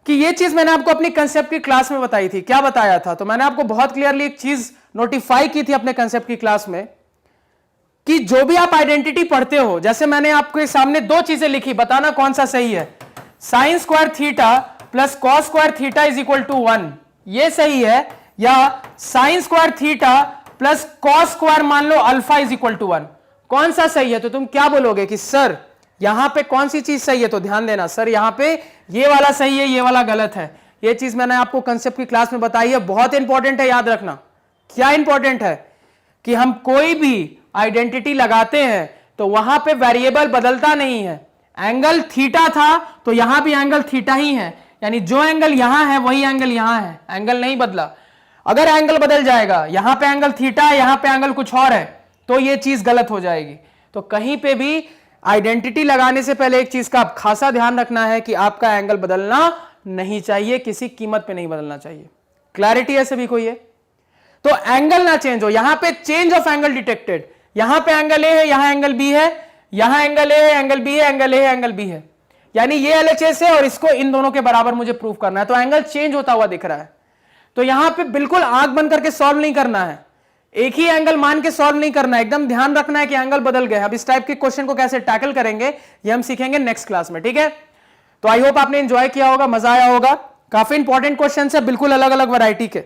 कि ये चीज मैंने आपको अपनी कंसेप्ट की क्लास में बताई थी। क्या बताया था, तो मैंने आपको बहुत क्लियरली एक चीज नोटिफाई की थी अपने कंसेप्ट की क्लास में, कि जो भी आप आइडेंटिटी पढ़ते हो, जैसे मैंने आपके सामने 2 चीजें लिखी, बताना कौन सा सही है, sine square theta plus cos square theta is equal to 1, ये सही है, या sine square theta plus cos square मान लो अल्फा इज इक्वल टू 1, कौन सा सही है। तो तुम क्या बोलोगे कि सर यहां पे कौन सी चीज सही है, तो ध्यान देना, सर यहां पे ये वाला सही है, ये वाला गलत है। ये चीज मैंने आपको कंसेप्ट की क्लास में बताई है, बहुत इंपॉर्टेंट है, याद रखना। क्या इंपॉर्टेंट है कि हम कोई भी आइडेंटिटी लगाते हैं तो वहां पे वेरिएबल बदलता नहीं है। एंगल थीटा था तो यहां भी एंगल थीटा ही है, यानी जो एंगल यहां है वही एंगल यहां है, एंगल नहीं बदला। अगर एंगल बदल जाएगा, यहां पे एंगल थीटा है, यहां पे एंगल कुछ और है, तो ये चीज गलत हो जाएगी। तो कहीं पे भी आइडेंटिटी लगाने से पहले एक चीज का आप खासा ध्यान रखना है कि आपका एंगल बदलना नहीं चाहिए, किसी कीमत पे नहीं बदलना चाहिए। क्लैरिटी है सभी को ये। तो एंगल ना चेंज हो, यहां पे चेंज ऑफ एंगल डिटेक्टेड, यहां पे एंगल ए है, यहां एंगल बी है, यहां एंगल ए है, एंगल बी है, एंगल ए है, एंगल बी है, यानी ये LHS है और इसको इन दोनों के बराबर मुझे प्रूव करना है। तो एंगल चेंज होता हुआ दिख रहा है, तो यहां पे बिल्कुल आंख बंद करके सॉल्व नहीं करना है। एक ही एंगल मान के सॉल्व नहीं करना है, एकदम ध्यान रखना है कि एंगल बदल गए। अब इस टाइप के क्वेश्चन को कैसे टैकल करेंगे ये हम सीखेंगे नेक्स्ट क्लास में, ठीक है। तो आई होप आपने एंजॉय किया होगा, मजा आया होगा। काफी इंपॉर्टेंट क्वेश्चन है, बिल्कुल अलग अलग वैरायटी के।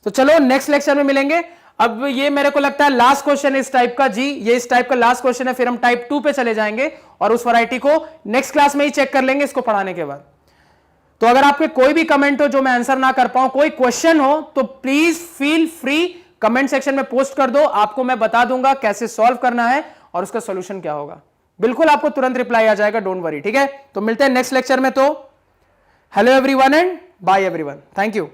तो चलो नेक्स्ट लेक्चर में मिलेंगे। अब ये मेरे को लगता है लास्ट क्वेश्चन है इस टाइप का जी, ये इस टाइप का लास्ट क्वेश्चन है, फिर हम टाइप 2 पे चले जाएंगे और उस वैरायटी को नेक्स्ट क्लास में ही चेक कर लेंगे इसको पढ़ाने के बाद। तो अगर आपके कोई भी कमेंट हो जो मैं आंसर ना कर पाऊं, कोई क्वेश्चन हो, तो please feel free comment section में पोस्ट कर दो, आपको मैं बता दूंगा कैसे सॉल्व करना है और उसका सॉल्यूशन क्या होगा। बिल्कुल आपको तुरंत रिप्लाई आ जाएगा, डोंट वरी, ठीक है। तो मिलते हैं नेक्स्ट लेक्चर में। तो hello everyone and bye everyone, thank you.